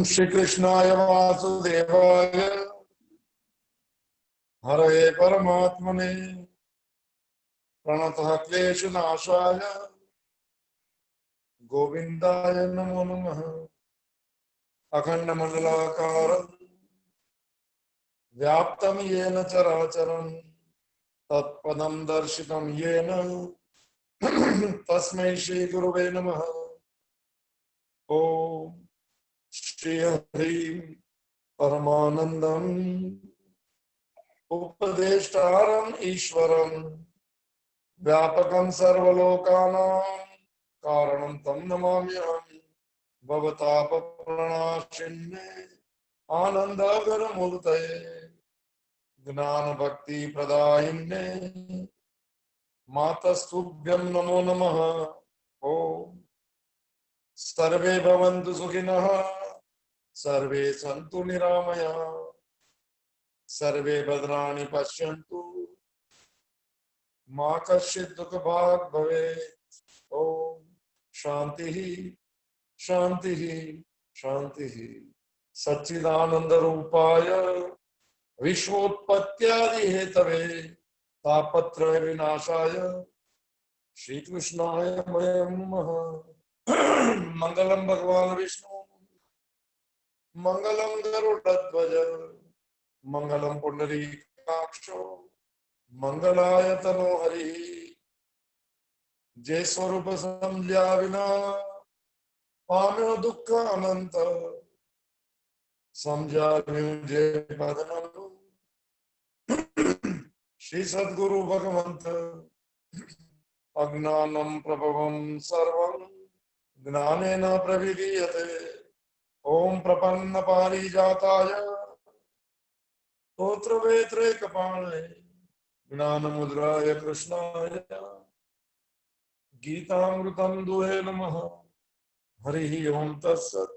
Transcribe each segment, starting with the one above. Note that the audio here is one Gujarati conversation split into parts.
श्री कृष्णाय वासुदेवाय हरे परमात्मने प्रणतः क्लेशनाशाय गोविंदाय नमो नमः। अखंडमंडलाकारं व्याप्तं येन चराचरं तत्पदं दर्शितं येन तस्मै श्री गुरुवे नमः। ओम श्री हरि परमानंदं उपदेष्टारं ईश्वरं व्यापकं सर्वलोकानां कारणं तं नमाम्यहम्। भवतापप्रणाशिन्ने आनन्दागरमूर्तये ज्ञान भक्ति प्रदायिन्ने मातस्तुभ्यं नमो नमः। ओम सर्वे भवन्तु सुखिनः सर्वे सन्तु निरामयाः सर्वे भद्राणि पश्यन्तु मा कश्चित् दुःखभाग् भवेत्। ओम शांति शांति शांति। सच्चिदानंद रूपाय विश्वोत्पत्त्यादि हेतवे तापत्रय विनाशाय श्री कृष्णाय वयं नमः। मंगलम भगवान विष्णु मंगलम गरुड़ध्वज मंगलम पुंडरीकाक्षो मंगलाय तनो हरि। जय स्वरूप समझा विना पाम्यो दुख अनंत समझा जय बदनम श्री सद्गुरु भगवंत अज्ञानम प्रभवं सर्वं ज्ञानेन प्रविलीयते। ओम प्रपन्न पारिजाताय स्तोत्रवेत्रे कपाले ज्ञानमुद्राय कृष्णाय गीतामृतं दुहे नमः। हरि ओम तत्सत्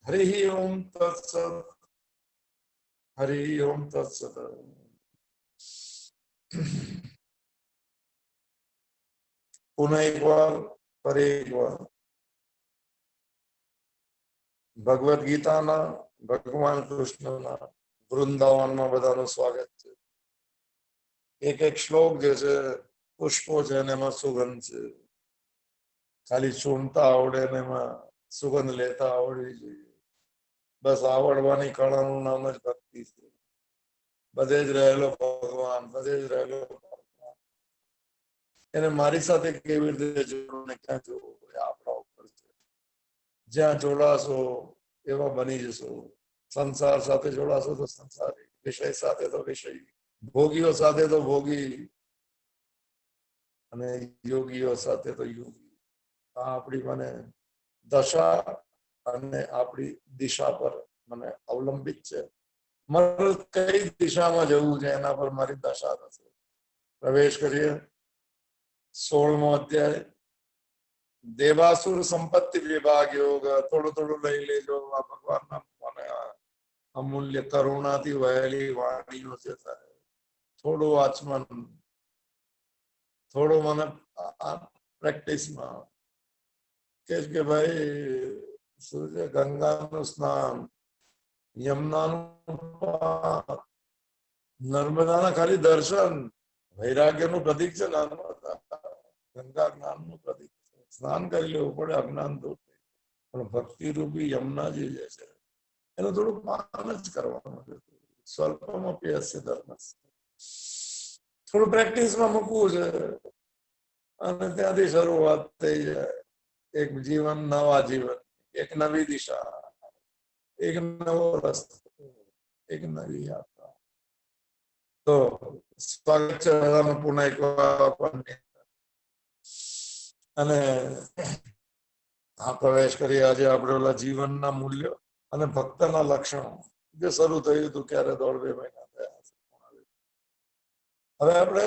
हरि ओम तत्सत् हरि ओम तत्सत्। पुनः एक बार पर एक बार भगवद गीता ना भगवान कृष्ण ना वृंदावन में बधाનું स्वागत है। एक एक श्लोक जैसे पुष्पो છે ને એમાં સુગંધ છે, ખાલી ચૂંટતા આવડે ને એમાં સુગંધ લેતા આવડવી જોઈએ। બસ આવડવાની કળાનું નામ જ ભક્તિ છે। બધે જ રહેલો ભગવાન, બધે જ રહેલો ભગવાન, એને મારી સાથે કેવી રીતે જોડવું ને ક્યાં જોડવું એ આપણા ઉપર છે। જ્યાં જોડાશો એવા બની જશો। સંસાર સાથે જોડાશો તો સંસારી, વિષય સાથે તો વિષય, ભોગીઓ સાથે તો ભોગી અને યોગીઓ સાથે તો યોગી। આ આપણી મને દશા અને આપણી દિશા પર મને અવલંબિત છે। મારે કઈ દિશામાં જવું છે એના પર મારી દશા થશે। પ્રવેશ કરીએ 16મો અધ્યાય દેવાસુર સંપત્તિ વિભાગ યોગ। થોડું થોડું લઈ લેજો। આ ભગવાનના મને અમૂલ્ય કરુણાથી વહેલી વાણીઓ છે। થોડું વાંચમન, થોડું મને પ્રેક્ટિસમાં કે ભાઈ સૂર્ય ગંગાનું સ્નાન, યમુનાનું પાન, નર્મદાના ખાલી દર્શન વૈરાગ્યનું પ્રતીક છે। નર્મદા ગંગા જ્ઞાનનું પ્રતીક છે। સ્નાન કરી લેવું પડે અજ્ઞાન દૂર થઈ। પણ ભક્તિ રૂપી યમુનાજી જે છે એનું થોડું પાન જ કરવાનું છે। સ્વલ્પમપી અસ્ય ધર્મસ્ય, થોડું પ્રેક્ટિસમાં મૂકવું છે અને ત્યાંથી શરૂઆત થઈ જાય। एक जीवन नवा जीवन, एक नवी दिशा, एक नवो रस्तो, एक नवी यात्रा। तो स्वागत છે બધાનું પુનઃ એકવાર। અને આ પ્રવેશ કરી આજે આપણે ઓલા જીવનના મૂલ્યો અને ભક્તના લક્ષણો જે શરૂ થયું હતું ક્યારે 1.5-2 મહિના થયા છે। હવે આપણે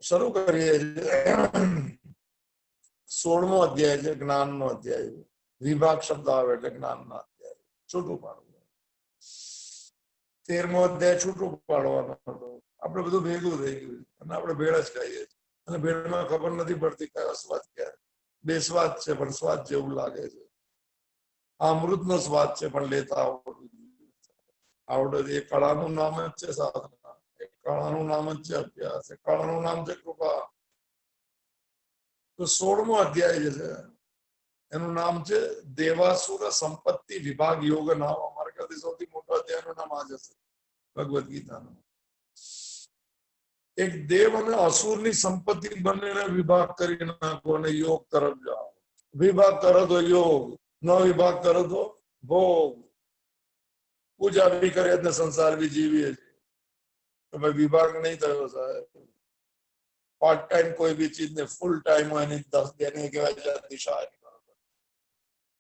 શરૂ કરીએ। 16મો અધ્યાય છે જ્ઞાનનો અધ્યાય। વિભાગ શબ્દ આવે એટલે જ્ઞાનના અધ્યાય, છૂટું પાડવું। 13મો અધ્યાય છૂટું પાડવાનો હતો। આપણે બધું ભેગું થઈ ગયું અને આપણે ભેળ જ ખાઈએ। અને ભેળમાં ખબર નથી પડતી કયો સ્વાદ ક્યાં બે સ્વાદ છે પણ સ્વાદ જેવું લાગે છે. આ અમૃતનો સ્વાદ છે પણ લેતા આવડે એ કળાનું નામ જ છે સાધના, એ કળાનું નામ જ છે અભ્યાસ, એ કળાનું નામ છે કૃપા. તો 16મો અધ્યાય છે એનું નામ છે દેવાસુર સંપત્તિ વિભાગ યોગ નામ. અમારા ખ્યાલથી સૌથી મોટો અધ્યાયનું નામ આ જ હશે ભગવદ્ ગીતાનું. એક દેવ અને અસુરની સંપત્તિ બંનેને વિભાગ કરી નાખો અને યોગ તરફ જાઓ. વિભાગ કરો તો યોગ, ન વિભાગ કરો તો ભોગ. પૂજા બી કરીએ ને સંસાર બી જીવીએ છીએ. વિભાગ નહીં થયો સાહેબ. पार्ट टाइम कोई भी चीज ने फुल टाइम हो यानी 10 देने के बाद दिशा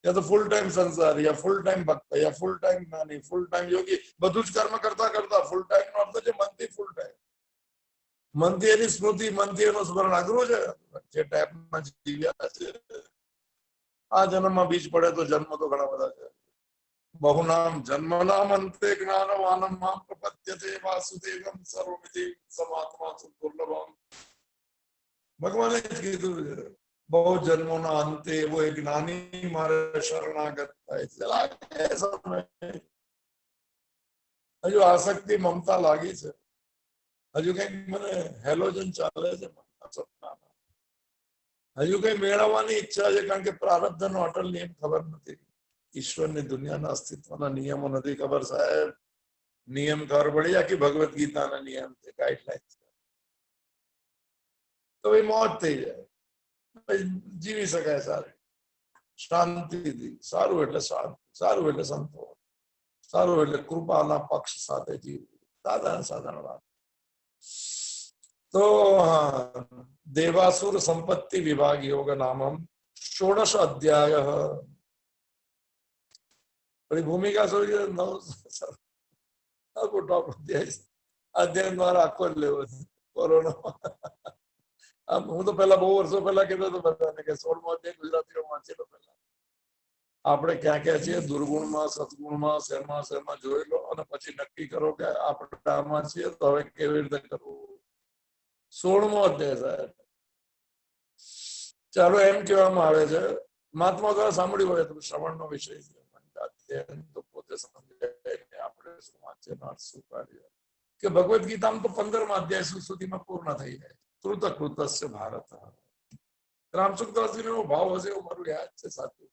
या तो फुल टाइम संसार या फुल टाइम भक्त या फुल टाइम ज्ञानी फुल टाइम योगी બધું જ કર્મ કરતા કરતા ફૂલ ટાઈમ નો અર્થ છે મનથી ફૂલ ટાઈમ. મનથી એની સ્મૃતિ, મનથી એનું સ્મરણ અઘરું છે. જે ટાઈપમાં જીવ્યા છે આ જન્મમાં બીજ પડે તો જન્મ તો ઘણા બધા છે. બહુનામ જન્મનામ અંતે જ્ઞાનવાનમ મામ પ્રપદ્યતે વાસુદેવમ સર્વમિતિ સમાત્મા દુર્લભમ. ભગવાને કીધું છે બહુ જન્મોના અંતે એવો એક જ્ઞાની મારે શરણાગત થાય છે. હજુ આસક્તિ મમતા લાગી છે, હજુ કઈક મને હેલોજન ચાલે છે સપનામાં, હજુ કઈ મેળવવાની ઈચ્છા છે કારણ કે પ્રારબ્ધનો અટલ નિયમ ખબર નથી, ઈશ્વરની દુનિયાના અસ્તિત્વના નિયમો નથી ખબર સાહેબ. નિયમ ખબર પડી આખી ભગવદ્ ગીતાના નિયમ છે, ગાઈડલાઈન છે તો એ મોજ થઈ જાય, જીવી શકાય સારી શાંતિથી. સારું એટલે શાંતિ, સારું એટલે સંતોષ, સારું એટલે કૃપાના પક્ષ સાથે જીવવું. સાધારણ સાધારણ વાત. તો દેવાસુર સંપત્તિ વિભાગ યોગ નામમ 16 અધ્યાય. ભૂમિકા અધ્યાય દ્વારા આખો જ લેવો છે કોરોના. હું તો પેલા બહુ વર્ષો પહેલા કીધું હતું બધાને કે 16મો અધ્યાય ગુજરાતીઓ વાંચેલો પહેલા. આપણે ક્યાં ક્યાં છીએ, દુર્ગુણમાં, સદગુણમાં, શેરમાં જોઈ લો અને પછી નક્કી કરો કે આપણે આમાં છીએ તો હવે કેવી રીતે કરવું. 16મો અધ્યાય સાહેબ. ચાલો એમ કહેવામાં આવે છે, મહાત્મા દ્વારા સાંભળ્યું હોય તો શ્રવણનો વિષય છે, અધ્યયન તો પોતે સમજાય આપણે શું વાંચે શું કાર્ય. કે ભગવદ્ ગીતામાં તો 15મા અધ્યાય સુધીમાં પૂર્ણ થઈ જાય. કૃતકૃતસ્ય ભારત. રામચંદ્રજીનો એવો ભાવ હશે એવું મારું યાદ છે સાચું.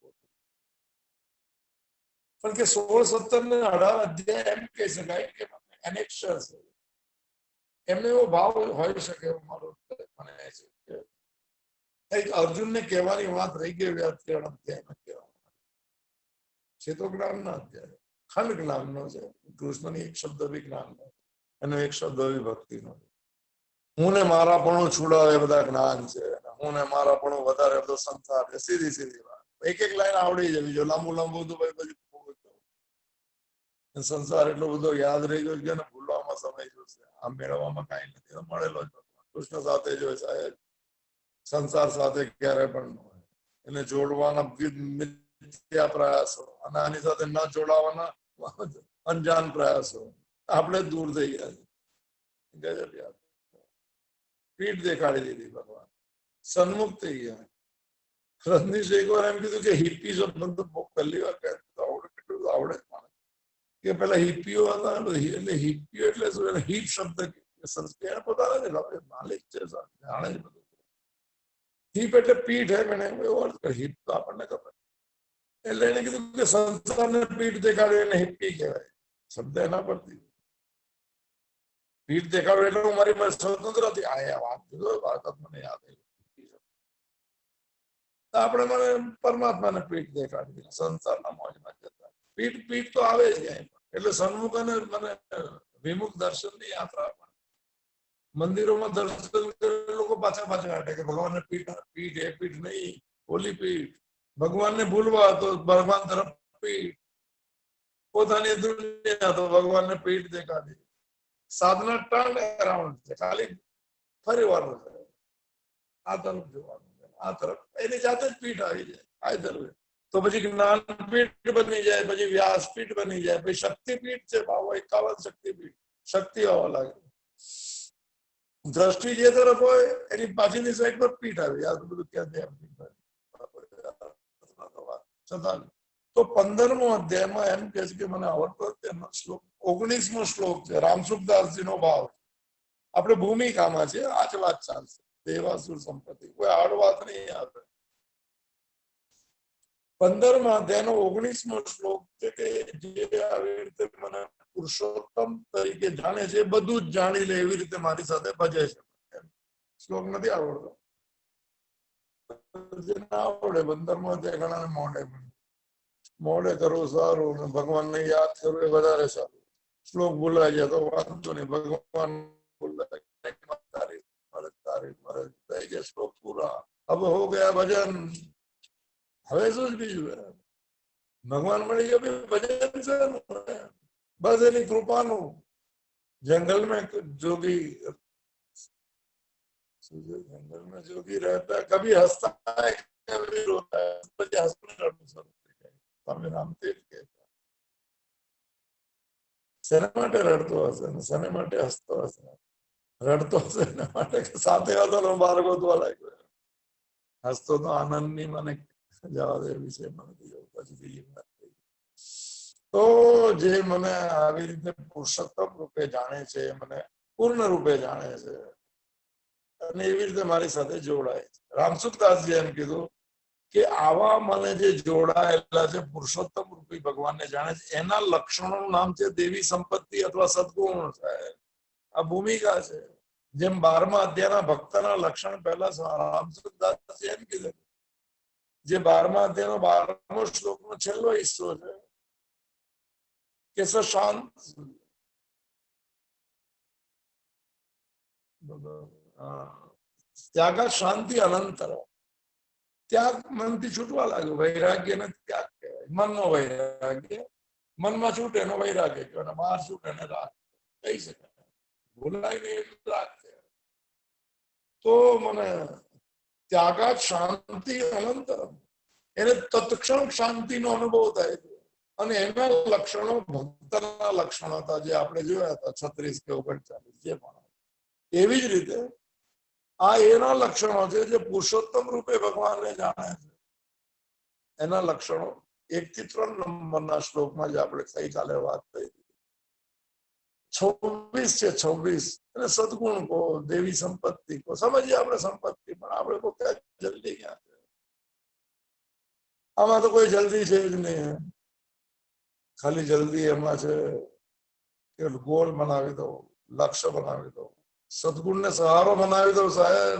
પણ કે 16, 17 ને 18 અધ્યાય એમ કહી શકાય કે એનેક્શર છે. એમને એવો ભાવ હોઈ શકે એવું મારું મને છે. એક અર્જુનને કહેવાની વાત રહી ગઈ અધ્યાયમાં કહેવામાં છે તો જ્ઞાનના અધ્યાય, ખંડ જ્ઞાનનો છે. કૃષ્ણની એક શબ્દ બી જ્ઞાનનો એનો એક શબ્દ બી ભક્તિનો. હું ને મારા પણ છોડાવે બધા જ્ઞાન છે, હું ને મારા પણ વધારે બધો સંસાર છે. સીધી સીધી વાત, એક એક લાઈન આવડી જવી જો લાંબુ લાંબુ તો પછી સંસાર એટલો બધો યાદ રહી ગયો છે ને ભૂલવામાં સમય જોશે. આમ મેળવવામાં કઈ નથી, મળેલો જ કૃષ્ણ સાથે જો સાહેબ. સંસાર સાથે ક્યારે પણ એને જોડવાના મિથ્યા પ્રયાસો અને આની સાથે ન જોડાવાના અંજાન પ્રયાસો આપણે દૂર થઈ ગયા છે. ગજબ યાદ પીઠ દેખાડી દીધી ભગવાન, સન્મુખ થઈ ગયા. રજનીશ એક વાર એમ કીધું કે હિપ્પી શબ્દ બહુ પહેલી વાર આવડે કેટલું આવડે કે પેલા હિપ્પીઓ હતા એટલે હિપ્પીઓ એટલે શું, હિપ શબ્દ સંસ્કૃત પોતાના માલિક છે જાણે જ બધું. હિપ એટલે પીઠ હે, મને એવો અર્થ કર્યો. હિપ તો આપણને ખબર એટલે એને કીધું કે સંસારને પીઠ દેખાડ્યું એને હિપ્પી કહેવાય. શબ્દ એના પરથી પીઠ દેખાડ્યું એટલે હું મારી સ્વતંત્ર હતી. આ વાત મને યાદ આવી. આપણે મને પરમાત્માને પીઠ દેખાડી, સંસારના મોજમાં જતા. પીઠ તો આવે જ ક્યાંય એટલે સન્મુખ અને મને વિમુખ દર્શનની યાત્રા. મંદિરોમાં દર્શન કરે લોકો પાછા હાટે કે ભગવાનને પીઠ એ પીઠ નહીં, ઓલી પીઠ. ભગવાનને ભૂલવા તો ભગવાન તરફ પીઠ, પોતાની દુનિયા તો ભગવાનને પીઠ દેખાડી. સાધના ટર્ન અરાઉન્ડ છે, ખાલી ફરી વાર આ તરફ જોવાનું, આ તરફ એની જાતે જ પીઠ આવી જાય. આ તરફ તો પછી જ્ઞાનપીઠ બની જાય, પછી વ્યાસપીઠ બની જાય, પછી શક્તિપીઠ છે. ભાવ 51 શક્તિપીઠ, શક્તિ હોવા લાગે. દ્રષ્ટિ જે તરફ હોય એની પાછળની સાઈડ પર પીઠ આવી. આ બધું ક્યાં છતાં તો 15મો અધ્યાયમાં એમ કે છે કે મને આવડતો તેનો શ્લોક 19મો શ્લોક છે. રામસુખદાસજી નો ભાવ. આપણે ભૂમિકામાં છે, આ જ વાત ચાલશે. દેવાસુર સંપત્તિ કોઈ આડ વાત નહીં આવે. 15મા અધ્યાયનો 19મો શ્લોક છે કે જે આવી રીતે મને પુરુષોત્તમ તરીકે જાણે છે, બધું જ જાણી લે એવી રીતે મારી સાથે ભજે છે. શ્લોક નથી આવડતો. જે ના આવડે 15મો અધ્યાય ઘણાને મોડે કરવું સારું, ભગવાનને યાદ કરવું એ વધારે સારું. શ્લોક ભૂલાઈ જાય તો વાંધો નહીં, ભગવાન થઈ ગયા શ્લોક પૂરા. હવે હો ગયા ભજન. હવે શું જ બીજું? ભગવાન મળી ગયો ભજન છે બસ એની કૃપાનું. जंगल में जोगी रहता है, कभी हंसता है कभी रोता है. પછી હસવું શરૂ થઈ જાય. સ્વામી રામદેવ કહેતા શેના માટે રડતો હશે ને શેના માટે હસતો હશે? રડતો હશે એના માટે કે સાથે હતો બાર ગોતવા લાગ્યો. હસતો તો આનંદની મને જવા દે વિશે મને પછી બીજી વાત થઈ. તો જે મને આવી રીતે પુરુષોત્તમ રૂપે જાણે છે, મને પૂર્ણ રૂપે જાણે છે અને એવી રીતે મારી સાથે જોડાય છે. રામસુખદાસજી એમ કીધું કે આવા મને જે જોડાયેલા છે પુરુષોત્તમ રૂપી ભગવાનને જાણે છે, એના લક્ષણોનું નામ છે દેવી સંપત્તિ અથવા સદગુણ છે. આ ભૂમિકા છે. જેમ 12મા અધ્યાયના ભક્તના લક્ષણ પહેલા રામસુખદાસજી એમ કીધું, જે 12મા અધ્યાયનો 12મો શ્લોકનો છેલ્લો હિસ્સો છે કે શાંત ત્યાગા શાંતિ અનંતર. ત્યાગ મનથી છૂટવા લાગ્યો. વૈરાગ્ય ને ત્યાગ કહેવાય. મનનો વૈરાગ્ય, મનમાં છૂટે એનો વૈરાગ્ય કહેવાય, બહાર છૂટે એને રાગ કહી શકાય. ભૂલાય નહીં રાગ કહેવાય. તો મને ત્યાગા શાંતિ અનંતર, એને તત્ક્ષણ શાંતિનો અનુભવ થાય છે. અને એના લક્ષણો ભક્તના લક્ષણો હતા જે આપણે જોયા હતા 36 કે 39 જે પણ. એવી જ રીતે આ એના લક્ષણો છે જે પુરુષોત્તમ રૂપે ભગવાનને જાણે છે. એના લક્ષણો 1 થી 3 નંબરના શ્લોકમાં જે આપણે ગઈકાલે વાત કરી 26 છે. 26 અને સદગુણ કો, દેવી સંપત્તિ કો. સમજીએ આપણે સંપત્તિ, પણ આપણે તો ક્યાં જલ્દી ક્યાં છે? આમાં તો કોઈ જલ્દી છે જ નહીં. ખાલી જલ્દી એમાં છે કે ગોલ બનાવી દો, લક્ષ્ય બનાવી દો, સદગુણને સહારો બનાવી દો સાહેબ,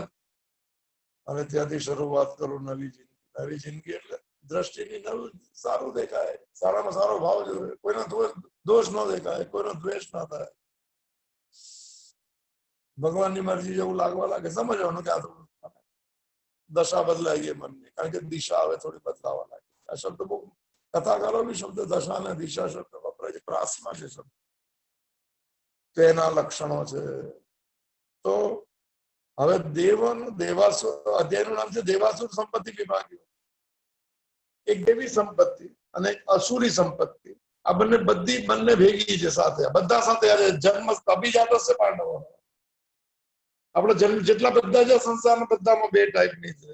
અને ત્યાંથી શરૂઆત કરું નવી જિંદગી. નવી જિંદગી એટલે દ્રષ્ટિની નવું સારું દેખાય, સારામાં સારો ભાવ જોવે, કોઈનો દોષ ન દેખાય, કોઈનો દ્વેષ ના થાય, ભગવાનની મરજી જેવું લાગવા લાગે. સમજવાનું કે આ દશા બદલાઈ ગઈ મનની, કારણ કે દિશા હવે થોડી બદલાવા લાગી. આ શબ્દ બહુ કથાકારો બી શબ્દ દશા અને દિશા શબ્દ વપરાય છે, પ્રાસમાં છે શબ્દ. તેના લક્ષણો છે. તો હવે દેવાસુર અધ્યાયનું નામ છે દેવાસુર સંપત્તિ વિભાગીય. એક દેવી સંપત્તિ અને એક અસુરી સંપત્તિ. આ બંને ભેગી છે સાથે, બધા સાથે. જન્મ અભિજાત હશે પાંડવો. આપણે જન્મ જેટલા બધા છે સંસારના, બધામાં 2 ટાઈપની છે.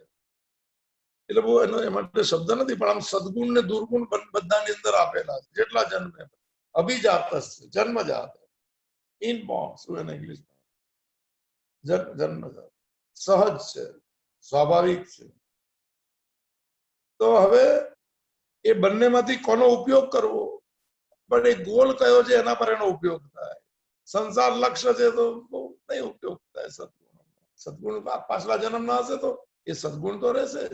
એટલે બહુ એનો એ માટે શબ્દ નથી, પણ આમ સદગુણ ને દુર્ગુણ બધાની અંદર આપેલા છે. જેટલા જન્મે અભિજાત જન્મજાત, ઇનબોર્ન શું એને ઇંગ્લિશમાં જન્મજાત, સહજ છે, સ્વાભાવિક છે. તો હવે એ બંનેમાંથી કોનો ઉપયોગ કરવો, પણ એ ગોલ કયો છે એના પર એનો ઉપયોગ થાય. સંસાર લક્ષ્ય છે તો બહુ નહીં ઉપયોગ થાય સદગુણ. સદગુણ પાછલા જન્મના હશે તો એ સદગુણ તો રહેશે જ,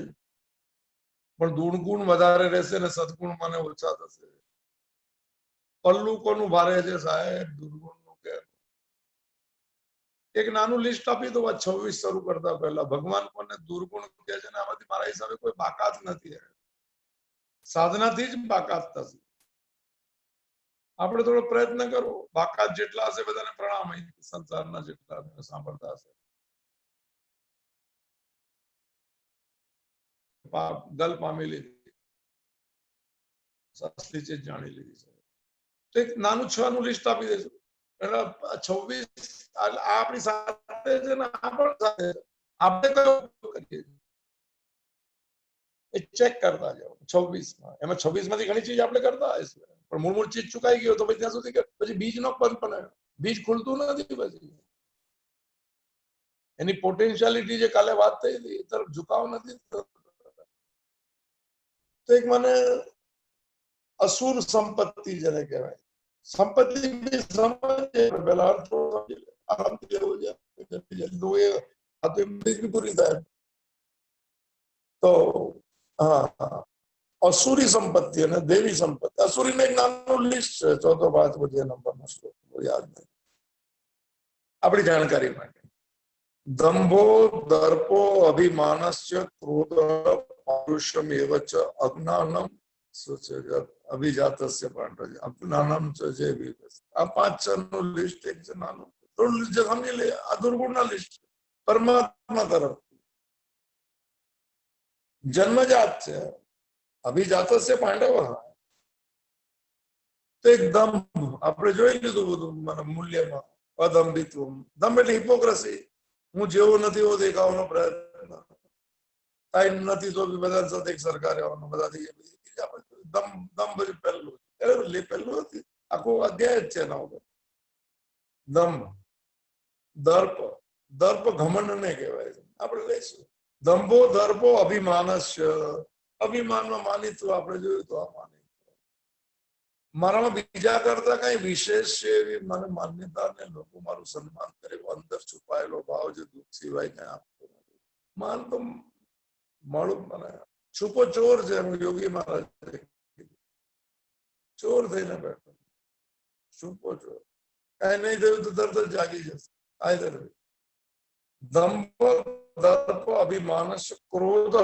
પણ દુર્ગુણ વધારે રહેશે ને સદગુણ મને ઓછા થશે. પલ્લું કોનું ભારે છે સાહેબ? દુર્ગુણ નું. કે એક નાનું લિસ્ટ આપી દો 26 શરૂ કરતા પહેલા. ભગવાન કોને દુર્ગુણ કહે છે ને આમાંથી મારા હિસાબે કોઈ બાકાત નથી. સાધનાથી જ બાકાત થશે. આપણે થોડો પ્રયત્ન કરવો. બાકાત જેટલા હશે બધાને પ્રણામ. સંસારના જેટલા સાંભળતા હશે, ગલ પામી લીધી, સસ્તી ચીજ જાણી લીધી છે. તો એક નાનું 6 નું લિસ્ટ આપી દેજો. 26 આપણી સાથે છે ને આ પણ સાથે છે. આપણે કયો ઉપયોગ કરીએ એ ચેક કરતા જાઓ 26 માં. એમાં 26 માંથી ઘણી ચીજ આપણે કરતા હશે પણ મૂળ ચીજ ચુકાઈ ગયો તો પછી ત્યાં સુધી પછી બીજ નો પણ બીજ ખુલતું નથી. પછી એની પોટેન્શિયાલિટી જે કાલે વાત થઈ હતી એ તરફ ઝુકાવ નથી થતો. તો એક મને અસુર સંપત્તિ જેને કહેવાય, સંપત્તિ બી સમજે પેલા અર્થ આરામથી લેવું છે પૂરી થાય. તો હા, અસુરી સંપત્તિ અને દેવી સંપત્તિ. અસુરીને એક નાનું લિસ્ટ છે, 4 5 નંબરનો શ્લોક યાદ નહીં આપણી જાણકારી માટે. દંભો દર્પો અભિમાનસ્ય ક્રોધ પૌરુષમેવ ચ અજ્ઞાનમ અભિજાતસ્ય પાંડવ અજ્ઞાનમ ચ જે વિગસ. આ 5 નું લિસ્ટ એક છે નાનું. થોડું લિસ્ટ સમજી લે. આ દુર્ગુણના લિસ્ટ પરમાત્મા તરફ જન્મજાત છે. અભિજાતસ્ય પાંડવ તો એક દંભ આપણે જોઈ લીધું બધું મને મૂલ્યમાં. અદંભિત્વ, દંભ એટલે હિપોક્રસી. હું જેવો નથી એવો દેખાવાનો પ્રયત્ન. ટાઈમ નથી તો બી બધા સાથે એક સરકાર રહેવાનું. બધાથી દંભ પહેલું પહેલું હતી. આખું અધ્યાય જ છે એના ઉપર. દંભ, દર્પ. દર્પ ઘમંડ ને કહેવાય છે. આપણે લઈશું દંભો દર્પો અભિમાનસ્ય. અભિમાનમાં માનિત્વ આપણે જોયું તો આ માનિત્વ. મારામાં બીજા કરતા કઈ વિશેષ છે એવી મને માન્યતા ને લોકો મારું સન્માન કરે અંદર છુપાયેલો ભાવ જે દુઃખ સિવાય કઈ આપતો નથી. માન તો મળું મને છુપો ચોર છે. યોગી મહારાજ ચોર થઈને બેઠો. છુપો ચોર. કઈ નહીં થયું તો તરત જ જાગી જશે. આયદર દંભ દર્પ અભિમાનસ ક્રોધ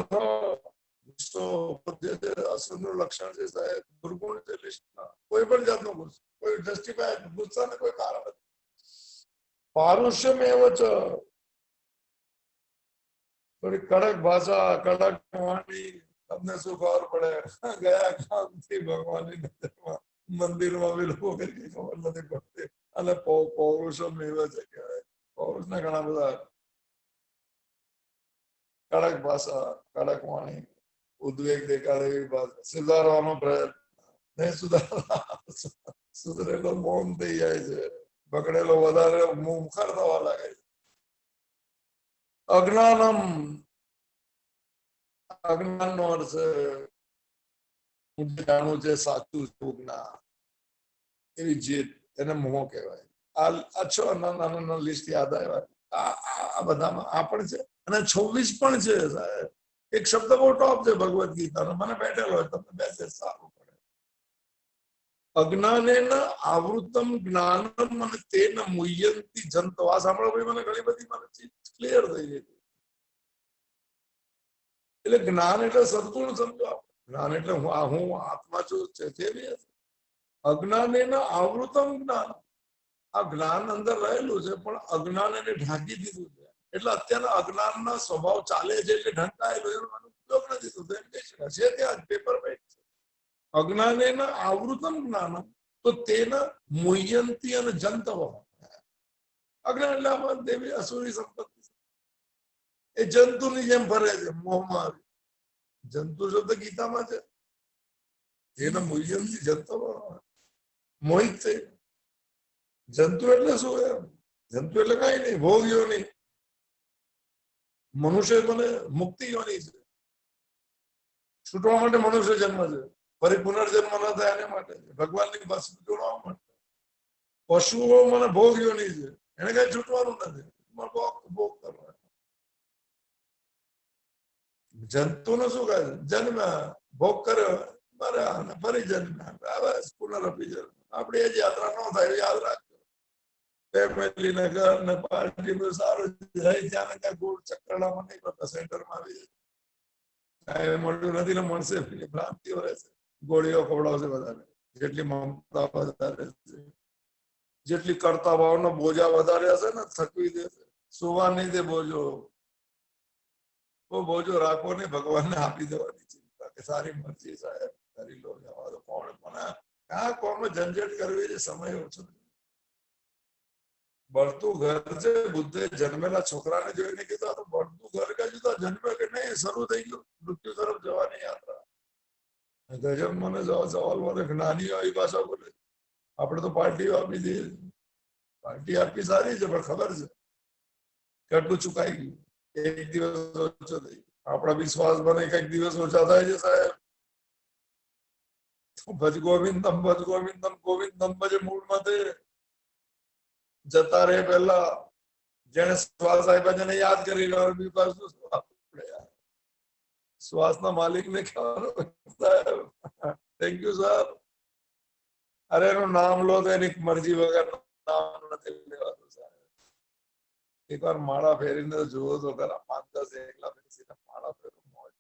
અસુરનું લક્ષણ છે સાહેબ. દુર્ગુણ છે લિસ્ટમાં. કોઈ પણ જાતનો ગુસ્સો, કોઈ જસ્ટિફાય ગુસ્સાને કોઈ કારણ નથી. પારુષ્યમેવ ચ. થોડી કડક ભાષા, કડક વાણી. તમને શું ખબર પડે? ગયા કામથી ભગવાનની નજરમાં મંદિરમાં બી લોકો કઈ ખબર નથી પડતી. અને પૌરુષમેવ છે કહેવાય. પૌરુષના ઘણા બધા કડક ભાષા, કડક વાણી, ઉદ્વેગ દેખાડે એવી ભાષા. સુધારવાનો પ્રયત્ન નહીં સુધરેલો મૌન થઈ જાય છે. બગડેલો વધારે મુખર થવા લાગે છે. અજ્ઞાનમ, અજ્ઞાન નો અર્થ હું જાણું છે સાચું છું જ્ઞાન. એવી જીત, એને મોહ કહેવાય. આ 6 નાના લિસ્ટ યાદ આવ્યા. આ બધામાં આ પણ છે અને 26 પણ છે સાહેબ. એક શબ્દ બહુ ટોપ છે ભગવદ ગીતાનો. મને બેઠેલો હોય તમને બેસે સારું પડે. અજ્ઞાનેન આવૃતમ જ્ઞાનમ અને તેન મુહ્યંતિ જંતો. આ સાંભળો ભાઈ, મને ઘણી બધી મને ચીજ ક્લિયર થઈ ગઈ. એટલે જ્ઞાન એટલે સદગુણ સમજો. જ્ઞાન એટલે હું આત્મા છું છે. અજ્ઞાનેન આવૃતમ જ્ઞાન. આ જ્ઞાન અંદર રહેલું છે પણ અજ્ઞાન એને ઢાંકી દીધું છે. એટલે અત્યારના અજ્ઞાનના સ્વભાવ ચાલે છે એટલે ઢંકાયેલો એનો ઉપયોગ નથી થતો એમ કહી શકાય છે. ત્યાં પેપર બેક છે. અજ્ઞાનેન આવૃતમ જ્ઞાન તો તેના મુહ્યંતી અને જંતવ. અજ્ઞાન એટલે આમાં દેવી અસુરી સંપત્તિ. એ જંતુની જેમ ફરે છે મોહમાં આવી. જંતુ શબ્દ ગીતામાં છે. એના મુહ્યંતી જંતવ મોહિત થઈ. જંતુ એટલે શું? એમ જંતુ એટલે કઈ નહીં, ભોગ્યો નહીં. મનુષ્ય મને મુક્તિ યોની છે. છૂટવા માટે મનુષ્ય જન્મ છે. ફરી પુનર્જન્મ ન થાય એના માટે. ભગવાનની પાસે જોડવા માટે. પશુઓ મને ભોગ યોની છે. એને કઈ છૂટવાનું નથી. ભોગ કરવા. જંતુનો શું કહે? જન્મ, ભોગ કર્યો, મર્યા અને ફરી જન્મ્યા. બસ પુનરપી જન્મ. આપણે એ જ યાત્રા ન થાય યાદ રાખજો. ફેમિલી ને ઘર ને પાર્ટી સારું જાય ત્યાં ત્યાં ગોળ ચક્કરડામાં નહીં કરતા. સેન્ટરમાં આવી જાય. મળ્યું નથી ને મળશે. ભ્રાંતિઓ રહેશે. ગોળીઓ ખવડાવશે વધારે. જેટલી મમતા વધારે છે, જેટલી કરતા ભાવનો બોજા વધારે હશે ને થકવી દેશે. સુવા નહીં દે બોજો. બોજો રાખવો નહીં. ભગવાનને આપી દેવાની ચિંતા કે સારી મરજી સાહેબ કરી લો. જવા દો. કોણ મને ક્યાં કોણ ઝંઝટ કરવી છે? સમય ઓછો. બળતું ઘર છે. બુદ્ધે જન્મેલા છોકરાને જોઈને કીધું આ તો બળતું ઘર કે જુદા જન્મે કે નહીં શરૂ થઈ ગયું મૃત્યુ તરફ જવાની યાત્રા. ગજબ મને સવાલ મને જ્ઞાનીઓ આવી ભાષા બોલે. આપણે તો પાર્ટીઓ આપી દઈએ. પાર્ટી આપી સારી છે પણ ખબર છે કેટલું ચુકાઈ ગયું. એક દિવસ ઓછો થઈ આપણા વિશ્વાસ બને કઈક દિવસ ઓછા થાય છે સાહેબ. ભજ ગોવિંદમ ગોવિંદમ ભજ મૂળમાં તે જતા રહે પહેલા જેને શ્વાસ આપ્યા જેને યાદ કરી લો. શ્વાસના માલિકને કહેવાનું થેન્ક યુ સર. અરે એનું નામ લો તો એની મરજી વગર નામ નથી લેવાતું સાહેબ. એકવાર માળા ફેરીને જુઓ તો ખરા 5-10 એકલા બેસીને માળા ફેરવું મોજ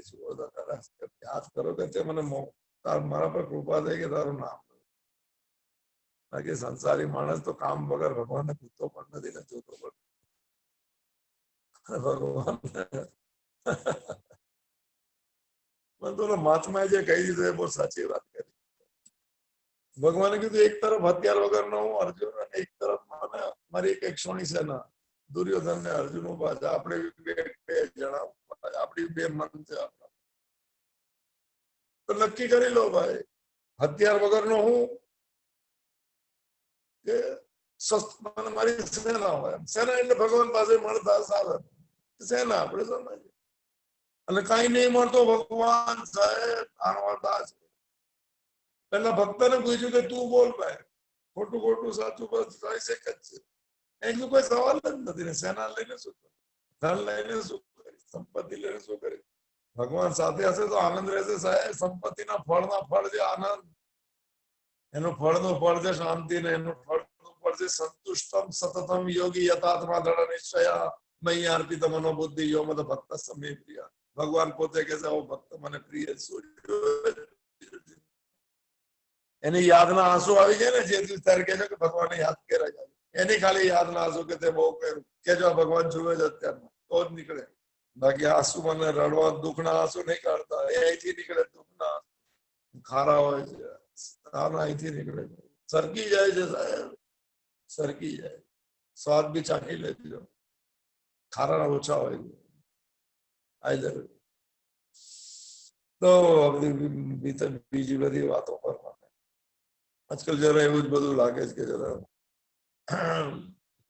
જુઓ તો ખરા. યાદ કરો કે તે મને મારા પર કૃપા થઈ કે તારું નામ. બાકી સંસારી માણસ તો કામ વગર ભગવાનને પૂછતો પણ નથી ને જોતો પણ ભગવાન મહાત્માએ જે કહી દીધું એ બહુ સાચી વાત કરી. ભગવાને કીધું એક તરફ હથિયાર વગરનો હું અર્જુન અને એક તરફ મારી એક ક્ષોણી સેના દુર્યોધન ને અર્જુન ઉભા છે. આપણે બે જણા આપણી બે મન છે. તો નક્કી કરી લો ભાઈ હથિયાર વગરનો હું કે મારી સેના હોય. સેના એટલે ભગવાન પાસે મળતા સાધન સેના આપણે સમજીએ. અને કઈ નહીં મળતો ભગવાન સાહેબ આનવાદાસ પેલા ભક્તને પૂછ્યું કે તું બોલ ભાઈ ખોટું ખોટું સાચું બસ ચોઈસ એક જ છે. એનું કોઈ સવાલ જ નથી ને. સેના લઈને શું કરે, ધન લઈને શું કરે, સંપત્તિ લઈને શું કરે. ભગવાન સાથે હશે તો આનંદ રહેશે સાહેબ. સંપત્તિના ફળના ફળ છે આનંદ. એનું ફળનું ફળ છે શાંતિ ને એનું ફળનું ફળ છે સંતુષ્ટમ સતતમ યોગી યથાત્મા દ્રઢ નિશ્ચયા મયી અર્પિત મનોબુદ્ધિ યો મદ ભક્ત સમે પ્રિય. ભગવાન પોતે કે છે ભક્ત મને પ્રિય. એની યાદના આંસુ આવી જાય ને જે દિવસ ત્યારે કે છે કે ભગવાને યાદ કર્યા જાય એની ખાલી યાદના આંસુ કે તે બહુ કર્યું કે જો ભગવાન જુએ જ અત્યારમાં તો જ નીકળે. બાકી આંસુ મને રડવા દુઃખના આંસુ નહીં કાઢતા. એ અહીંથી નીકળે દુઃખના ખારા હોય છે. અહીંથી નીકળે સરકી જાય છે સાહેબ. સરકી જાય. સ્વાદ બી ચાખી લેજો. ખારા ઓછા હોય છે. આઈ જાય તો બીજી બધી વાતો કરવા આજકાલ જરા એવું જ બધું લાગે છે કે જરા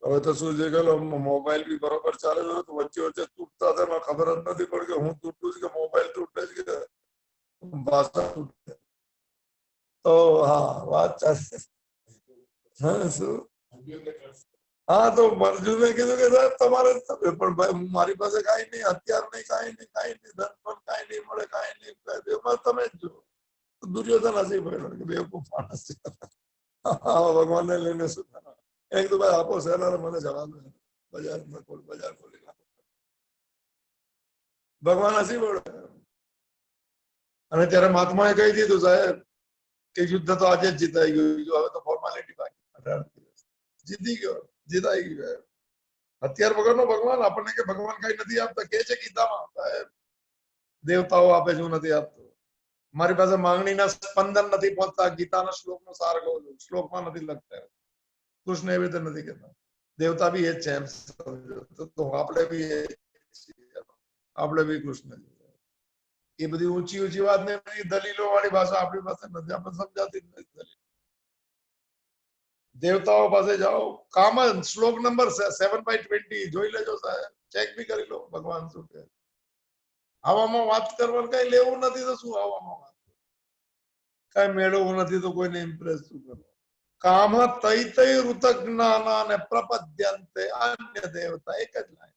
હવે તો શું છે કે મોબાઈલ બી બરોબર ચાલે છે તો વચ્ચે વચ્ચે તૂટતા હતા ખબર જ નથી પડતી કે હું તૂટું છું કે મોબાઈલ તૂટે છે કે ભાષા તૂટે. તો હા વાત ચાલે. હા શું હા તો અર્જુને કીધું કે સાહેબ તમારે પણ મારી પાસે કઈ નહીં હથિયાર નહીં કઈ નહીં ધન પણ કઈ નહીં મળે કઈ નહીં તમે જ જો. દુર્યોધન હસી પડ્યો કે બેવકૂફ માણસ છે. ભગવાનને લઈને શું કરવા. એક તો ભાઈ આપો સેના મને જવાબ બજાર ખોલી નાખો. ભગવાન હસી પડ્યો. અને ત્યારે મહાત્માએ કહી દીધું સાહેબ કે યુદ્ધ તો આજે જ જીતાઈ ગયું. હવે તો ફોર્માલિટી બાકી 18 દિવસ જીતી ગયો જીતાઈ ગયો. હથિયાર વગરનો ભગવાન આપણને કે ભગવાન કઈ નથી આપતા કે છે ગીતામાં સાહેબ દેવતાઓ આપે છે હું નથી આપતો. મારી પાસે માંગણીના સ્પંદન નથી પહોંચતા. ગીતાના શ્લોકનો સાર કહું છું. શ્લોકમાં નથી લખતા. કૃષ્ણ એવી રીતે નથી કહેતા. દેવતા બી એ જ છે એમ તો આપણે બી કૃષ્ણ એ બધી ઊંચી ઊંચી વાત ને દલીલો વાળી ભાષા આપણી પાસે નથી. આપણે સમજાતી નથી. દેવતાઓ પાસે જાઓ. કામન શ્લોક નંબર 7/20 જોઈ લેજો સાહેબ. ચેક બી કરી લો ભગવાન શું કહે. આવામાં વાત કરવાનું કઈ લેવું નથી તો શું આવામાં વાત કઈ મેળવવું નથી તો કોઈને ઇમ્પ્રેસ શું કરવું. કામ તૈતય ઋતક જ્ઞાના ને પ્રપદ્યંતે અન્ય દેવતા એક જ લાઈન.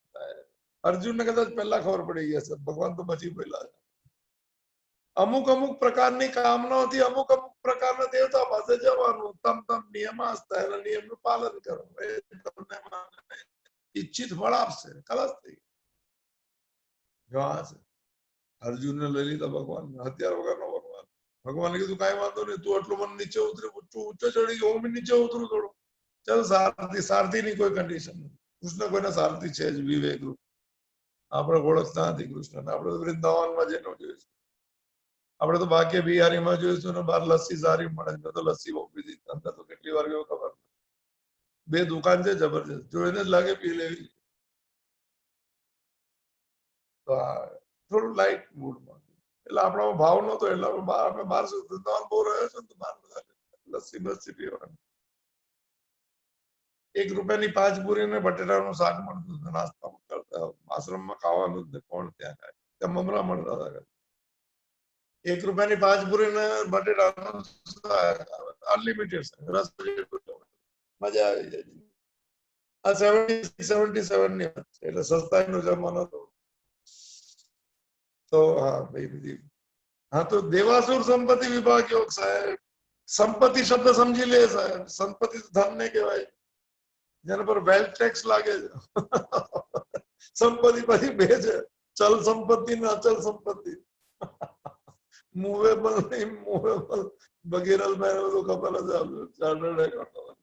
અર્જુનને કદાચ પહેલા ખબર પડી ગઈ હશે. ભગવાન તો પછી પહેલા અમુક અમુક પ્રકારની કામનાઓથી અમુક અમુક પ્રકારના દેવતા પાસે જવાનું. તમ નિયમાસ્તા એના નિયમનું પાલન કરો. એ તમને ઈચ્છિત ફળ આપશે. ખલાસ થઈ ગયું. અર્જુનને લઈ લીધા ભગવાન. હથિયાર વગરનો ભગવાન. ભગવાને કીધું કઈ વાંધો નહીં તું આટલું મને નીચે ઉતરી ઊંચો ચડી ગયો હું બી નીચે ઉતરું થોડું. ચાલ સારથી ની કોઈ કન્ડિશન નથી. કૃષ્ણ કોઈના સારથી છે જ વિવેક રૂપ. આપણે ઓળખતા નથી કૃષ્ણ. આપણે વૃંદાવનમાં જઈને જોઈશું. આપણે તો ભાગ્ય બિહારીમાં જોઈશું ને બહાર લસ્સી સારી મળે. મેં તો લસ્સી બહુ પીધી. અંદર તો કેટલી વાર ગયો ખબર. બે દુકાન છે જબરજસ્ત, જોઈને જ લાગે પી લેવી. તો થોડું લાઈટ મૂડમાં, એટલે આપણામાં ભાવ નતો, એટલે આપણે 12 બહુ રહ્યો છે ને, બહાર બધા લસ્સી બસ્સી પીવાનું. 1 રૂપિયાની 5 પૂરી ને બટેટાનું શાક મળતું હતું નાસ્તામાં કરતા, આશ્રમમાં ખાવાનું જ કોણ ત્યાં ખાય, ત્યાં મમરા મળતા હતા. 1 રૂપિયાની 5 પૂરી ને બટેટાનું શાક, અનલિમિટેડ રસ, મજા આવી જાય. આ 77 ની વાત છે, એટલે સસ્તાઈનો જમાનો હતો. તો હા ભાઈ બધી, હા તો દેવાસુર સંપત્તિ વિભાગ યોગ સાહેબ, સંપત્તિ શબ્દ સમજી લે સાહેબ, સંપત્તિ ધન ને કહેવાય જેના પર વેલ્થ ટેક્સ લાગે છે. સંપત્તિ પછી બે છે, ચલ સંપત્તિ ને અચલ સંપત્તિ. મૂવેબલ ને ઇમૂવેબલ વગેરે બધું ખબર જ ચાર્ટર્ડ એકાઉન્ટ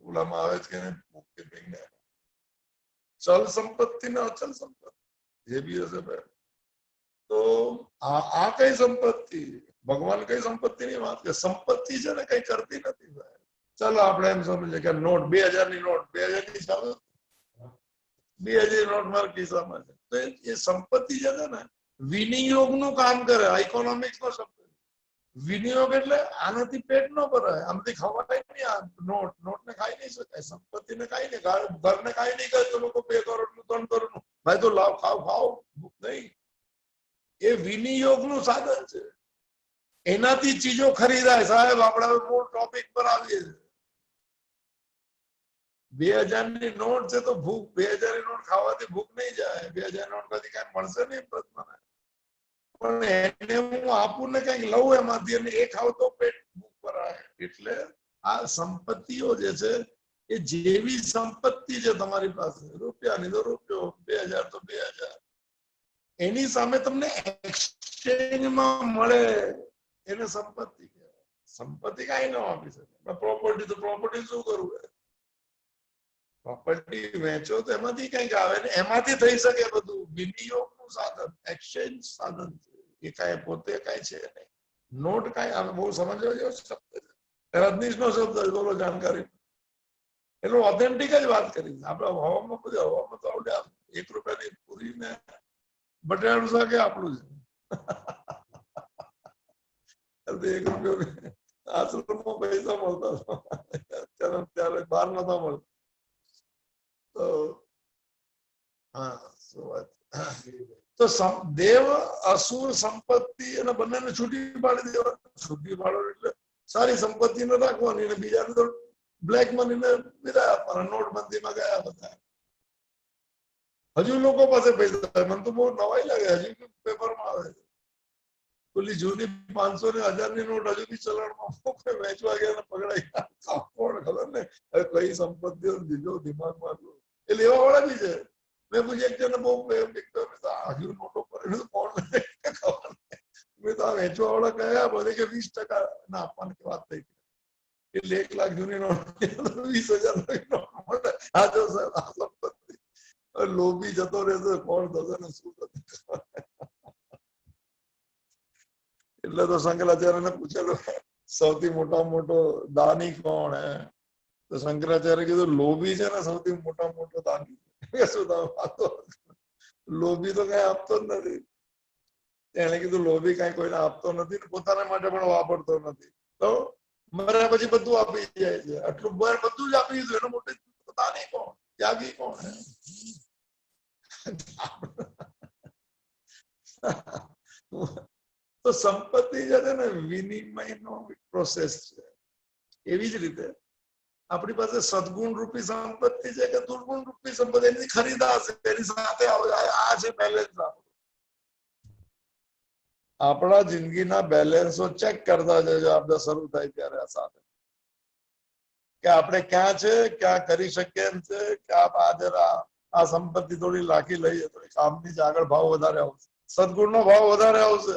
ઓલામાં આવે છે કે મુક્તિ પીને ચલ સંપત્તિ ને અચલ સંપત્તિ જે બી હશે ભાઈ. તો આ કઈ સંપત્તિ, ભગવાન કઈ સંપત્તિ ની વાત કે સંપત્તિ છે ને કઈ કરતી નથી ભાઈ. ચાલો આપણે એમ સમજીએ કે નોટ 2000 ની નોટ 2000 ની ચાલુ, 2000 નોટ મારા ખિસ્સામાં છે, તો એ સંપત્તિ છે ને વિનિયોગ નું કામ કરે. ઇકોનોમિક્સ નો શબ્દ વિનિયોગ, એટલે આનાથી પેટ ન ભરાય, આનાથી ખવાય નહીં. આ નોટ ને ખાઈ નહીં શકાય, સંપત્તિ ને ખાઈ નહીં, ઘર ને ખાઈ નહીં કરે તો લોકો 2 કરોડ નું 3 કરોડ નું ભાઈ તો લાવ ખાવ ખાવ નહીં. એ વિનિયોગ નું સાધન છે, એનાથી ચીજો ખરીદાય સાહેબ. આપણે મૂળ ટોપિક પર આવીએ, 2000 ની નોટ છે તો ભૂખ, 2000 ની નોટ ખાવાથી ભૂખ નહીં જાય. 2000 નોટ કદી કઈ મળશે નહીં મને, પણ એને હું આપું ને કઈક લઉં એમાંથી અને એ ખાવ તો પેટ ભૂખ ભરાય. એટલે આ સંપત્તિઓ જે છે એ જેવી સંપત્તિ છે તમારી પાસે, રૂપિયાની તો રૂપિયો, 2000 તો 2000, એની સામે તમને એક્સચેન્જમાં મળે એને સંપત્તિ કહેવાય. સંપત્તિ કઈ ન આપી શકે. પ્રોપર્ટી તો પ્રોપર્ટી શું કરવું, પ્રોપર્ટી વેચો તો એમાંથી કઈક આવે ને, એમાંથી થઈ શકે બધું. વિનિયોગનું સાધન, એક્સચેન્જ સાધન છે, એ કઈ પોતે કઈ છે નહીં. નોટ કઈ આમે બહુ સમજવા જેવો શબ્દ છે, રજનીશ નો શબ્દ છે, બોલો જાણકારી. એટલો ઓથેન્ટિક જ વાત કરી. આપણે હવામાં બધું, હવામાં તો આવડે 1 રૂપિયાની પૂરી ને બટાટાનું શાક આપણું છે. 1 રૂપિયો આશ્રમમાં પૈસા મળતા હતા ત્યારે, બહાર નતા મળતા. તો હા શું વાત. તો દેવ અસુર સંપત્તિ અને બંનેને છૂટી પાડી દેવા. છૂટી પાડો એટલે સારી સંપત્તિ ને રાખવાની, અને બીજાને તો બ્લેક મની ને વિદાય આપવાના. નોટબંધીમાં ગયા બધા. હજુ લોકો પાસે પૈસા, મને તો બહુ નવાઈ લાગે, હજુ પેપરમાં આવે છે પેલી જૂની 500 ને 1000 ની નોટ હજુ બી ચલણમાં વેચવા ગયા પકડાઈ ગયા. કોણ ખબર ને કઈ સંપત્તિઓ દીધો દિમાગમાં, એ લેવા વાળા બી છે. મેં પૂછ્યું એક જણ બહુ હજુ નોટો પર કોણ ખબર, મેં તો આ વેચવા વાળા કયા બોલે કે 20% ના આપવાની વાત થઈ. એટલે 1 લાખ જૂની નોટ 20,000 નોટ મળે. આ જો આ સંપત્તિ લોભી જતો રહેશે, કોણ થશે ને શું થશે. એટલે તો શંકરાચાર્યને પૂછેલું સૌથી મોટો દાની કોણ હે, તો શંકરાચાર્ય કીધું લોભી છે ને સૌથી મોટો દાની. શું લોભી તો કઈ આપતો જ નથી. એને કીધું લોભી કઈ કોઈને આપતો નથી, પોતાના માટે પણ વાપરતો નથી, તો મર્યા પછી બધું આપી જાય છે. આટલું બધું જ આપી દીધું, એનો મોટો દાની કોણ, ત્યાગી કોણ હે. તો સંપત્તિ જે છે ને વિનિમયનો પ્રોસેસ છે. એવી જ રીતે આપણી પાસે સદગુણ રૂપી સંપત્તિ છે કે દુર્ગુણ રૂપી સંપત્તિ, એની ખરીદાશે, એની સાથે આ છે બેલેન્સ. આપણા જિંદગીના બેલેન્સો ચેક કરતા જજો આપણે શરૂ થાય ત્યારે. આ સાથે કે આપણે ક્યાં છે, ક્યાં કરી શકીએ એમ છે, કે આ સંપત્તિ થોડી લાખી લઈએ તો કામની જ આગળ ભાવ વધારે આવશે, સદગુણ નો ભાવ વધારે આવશે.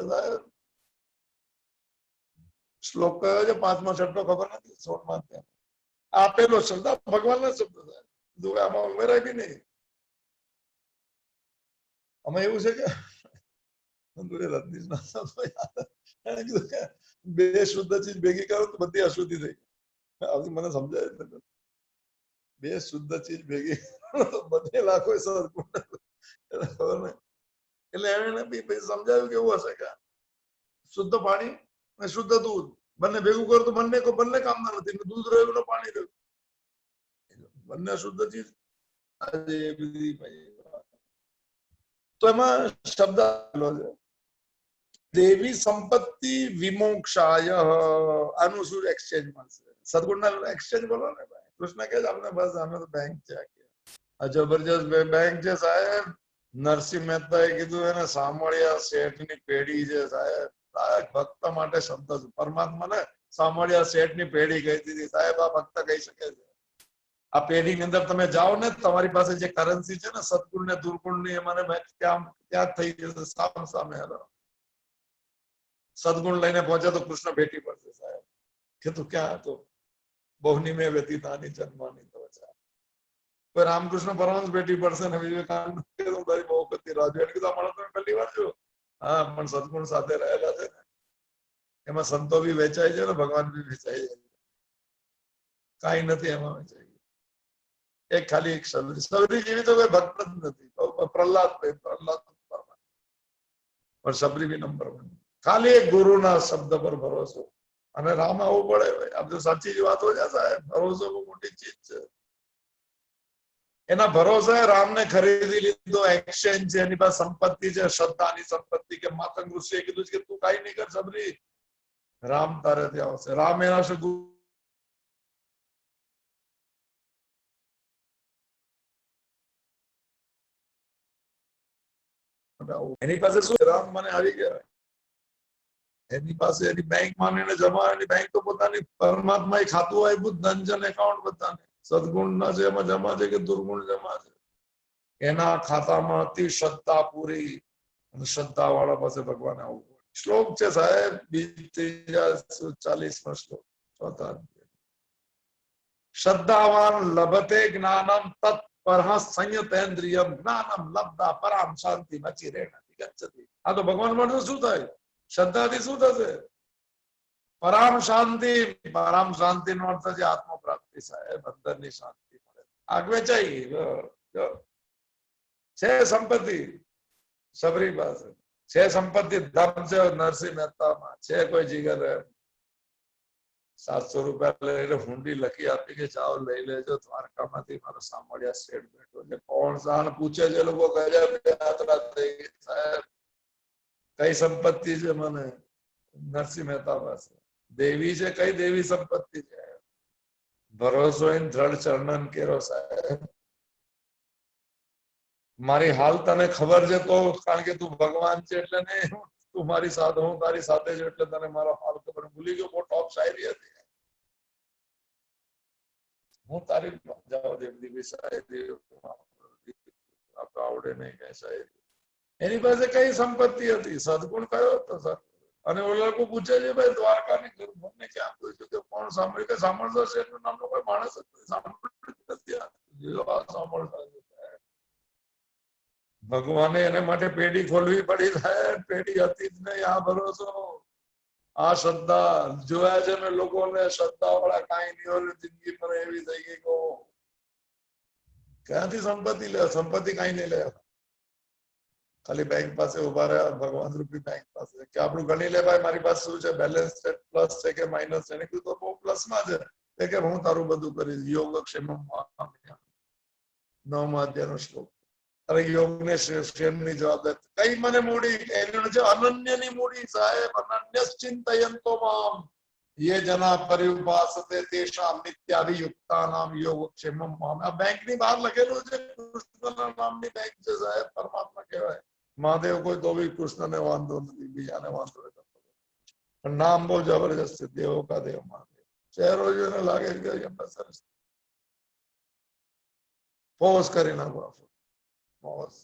શ્લોક કયો છે 5મો છઠ્ઠો ખબર નથી, 16માં ત્યાં આપેલો શબ્દ ભગવાનના શબ્દ છે, આમાં ઉમેરાય બી નહીં. અમે એવું છે કે રજનીશ ના શબ્દો એને કીધું કે 2 શુદ્ધ ચીજ ભેગી કરો તો બધી અશુદ્ધિ થઈ. મને સમજાય બે શુદ્ધ ચીજ ભેગી બનેલા કોઈ સદગુણ એટલે એને બી સમજાવ્યું કે એવું હશે કે શુદ્ધ પાણી અને શુદ્ધ દૂધ બંને ભેગું કરો તો બંને કામના નથી. દૂધ રહ્યું ને પાણી રહ્યું, બંને શુદ્ધ ચીજ. તો એમાં શબ્દ છે દેવી સંપત્તિ વિમોક્ષાય. આનું શું એક્સચેન્જ મળશે? સદગુણના એક્સચેન્જ બોલો ને ભાઈ. કૃષ્ણ કહે આપણે બસ અમે તો બેંક છે, આ જબરજસ્ત બેંક છે સાહેબ. નરસિંહ મહેતાએ કીધું એને સાંભળ્યા શેઠની પેઢી છે સાહેબ. ભક્ત માટે શબ્દ છે. પરમાત્માને સાંભળ્યા શેઠની પેઢી કહી દીધી સાહેબ. આ ભક્ત કહી શકે છે. આ પેઢી ની અંદર તમે જાઓ ને, તમારી પાસે જે કરન્સી છે ને સદગુણ ને દુર્ગુણ ની, મને ત્યાં થઈ જશે સામે. સદગુણ લઈને પહોંચે તો કૃષ્ણ ભેટી પડશે સાહેબ. કે તું ક્યાં હતો? બહુની મેં વ્યતીતાની જન્માની તો રામકૃષ્ણ પરમહંસ ભેટી પડશે ને વિવેકાનંદ તારી બહુ વખતની રાહ જોઈ. કીધું મળો તમે પહેલી વાર જો. હા, પણ સદગુણ સાથે રહેલા છે ને, એમાં સંતો બી વેચાય છે ને ભગવાન બી વેચાય છે. કઈ નથી એમાં વેચાય. એક ખાલી એક સબરી જેવી તો કોઈ ભક્ત જ નથી. પ્રહલાદ પણ સબરી બી નંબર 1. ખાલી એક ગુરુના શબ્દ પર ભરોસો. અને રામ આવવું પડે. આમ તો સાચી જ વાત હોય છે સાહેબ. ભરોસો બહુ મોટી ચીજ છે. એના ભરોસે રામને ખરીદી લીધો. એક્સચેન્જ છે. એની પાસે સંપત્તિ છે, શ્રદ્ધાની સંપત્તિ. કે માતંગ ઋષિએ કીધું કે તું કઈ નહીં કર સબરી, રામ તારે ત્યાં આવશે. રામ એના શું એની પાસે શું? રામ મને આવી ગયા. એની પાસે એની બેંક માનીને જમા. એની બેંક તો પોતાની પરમાત્મા એ ખાતું આપ્યું, ધનજન એકાઉન્ટ બધાને. સદગુણ ના છે એમાં જમા છે કે દુર્ગુણ જમા છે? એના ખાતામાં અતિ શ્રદ્ધા પૂરી. અને શ્રદ્ધા વાળા પાસે ભગવાન આવું. શ્લોક છે સાહેબ 40 શ્લોક. શ્રદ્ધાવાન લભતે જ્ઞાનમ તત્ પરહ સંયતેન્દ્રિયમ જ્ઞાનમ લબ્ધા પરામ શાંતિ મચી રેણાતિ ગચ્છતિ. આ તો ભગવાન મળે શું થાય? શ્રદ્ધાથી શું થશે? પરામ શાંતિ. પરામ શાંતિ નો અર્થ છે આત્મ પ્રાપ્તિ સાહેબ. અંદરની શાંતિ મળે. આગ વેચાઈ છે સંપત્તિ સબરી પાસે છે. સંપત્તિ ધન છે નરસિંહ મહેતામાં છે. કોઈ જીગર 700 રૂપિયા લઈને હુંડી લખી આપી કે જાઓ લઈ લેજો દ્વારકામાંથી. મારો સાંભળ્યા શેઠ બેઠો. એટલે કોણ સાણ પૂછે છે લોકો? સાહેબ કઈ સંપત્તિ છે? મને નરસિંહ મહેતા પાસે દેવી છે. કઈ દેવી સંપત્તિ છે? ભરોસો ઇન દ્રઢ ચરણન કેરો સાહેબ. મારી હાલ તને ખબર છે તો, કારણ કે તું ભગવાન છે એટલે ને. તું મારી સાથે, હું તારી સાથે છું એટલે તને મારો હાલ ખબર. ભૂલી ગયો? બહુ ટોપ શાયરી હતી. હું તારી જાઓ દેવદી શાયરી આવડે નહીં કઈ શાયરી. એની પાસે કઈ સંપત્તિ હતી? સદગુણ કયો હતો સર? અને ઓલા લોકો પૂછે છે ભાઈ દ્વારકાની મને ક્યાં પૂછ્યું કે કોણ સાંભળ્યું? કે સાંભળતો શેઠ નામનો કોઈ માણસ સાંભળતા. ભગવાને એને માટે પેઢી ખોલવી પડી સાહેબ. પેઢી હતી જ નહીં. આ ભરોસો, આ શ્રદ્ધા જોયા છે ને લોકોને. શ્રદ્ધા વાળા કઈ નહીં હોય. જિંદગી પર એવી થઈ ગઈ કહો ક્યાંથી સંપત્તિ લે? સંપત્તિ કઈ નહીં લે. ખાલી બેંક પાસે ઉભા રહ્યા. ભગવાન રૂપી બેંક પાસે કે આપણું ગણી લે ભાઈ મારી પાસે શું છે, બેલેન્સ છે, પ્લસ છે કે માઇનસ છે? એને કીધું તો બહુ પ્લસમાં છે કે હું તારું બધું કરીશ. યોગક્ષેમમ 9મા અધ્યાયનો શ્લોક. અરે યોગને ક્ષેમની જવાબદારી કઈ મને મૂડી? એનો છે અનન્યની મૂડી સાહેબ. અનન્ય ચિંતયંતો મામ ये जना पर्युपासते तेषां नित्याभियुक्तानां योगक्षेमम माम. આ બેંક ની બહાર લખેલું છે. કૃષ્ણના નામની બેંક છે સાહેબ. પરમાત્મા કહેવાય. મહાદેવ કોઈ તો બી કૃષ્ણને વાંધો નથી, બીજાને વાંધો નથી. પણ નામ બહુ જબરજસ્ત છે. દેવો કા દેવ મહાદેવ. ચહેરો જોઈને લાગે કે સરસ પોઝ કરી નાખો. પોઝ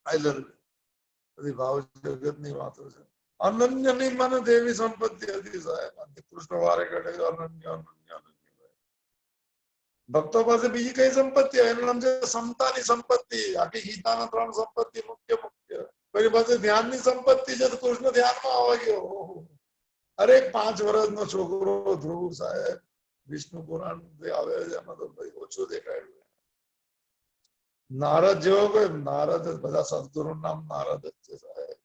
આઈ લવ બધી ભાવ જગતની વાતો છે. અનન્યની મને દેવી સંપત્તિ હતી સાહેબ. કૃષ્ણ વારે ઘડે અનન્ય અનન્ય અનન્ય. ભક્તો પાસે બીજી કઈ સંપત્તિ? એનું નામ છે સમતાની સંપત્તિ. આખી ગીતાના 3 સંપત્તિ મુખ્ય મુખ્ય. કોઈ પાસે ધ્યાનની સંપત્તિ છે તો કૃષ્ણ ધ્યાનમાં આવી ગયો. અરે 5 વર્ષનો છોકરો ધ્રુવ સાહેબ વિષ્ણુ પુરાણ જે આવે છે એમાં તો ભાઈ ઓછું દેખાયું. નારદ જેવો કોઈ નારદ બધા સદગુરુ નામ નારદ જ છે સાહેબ.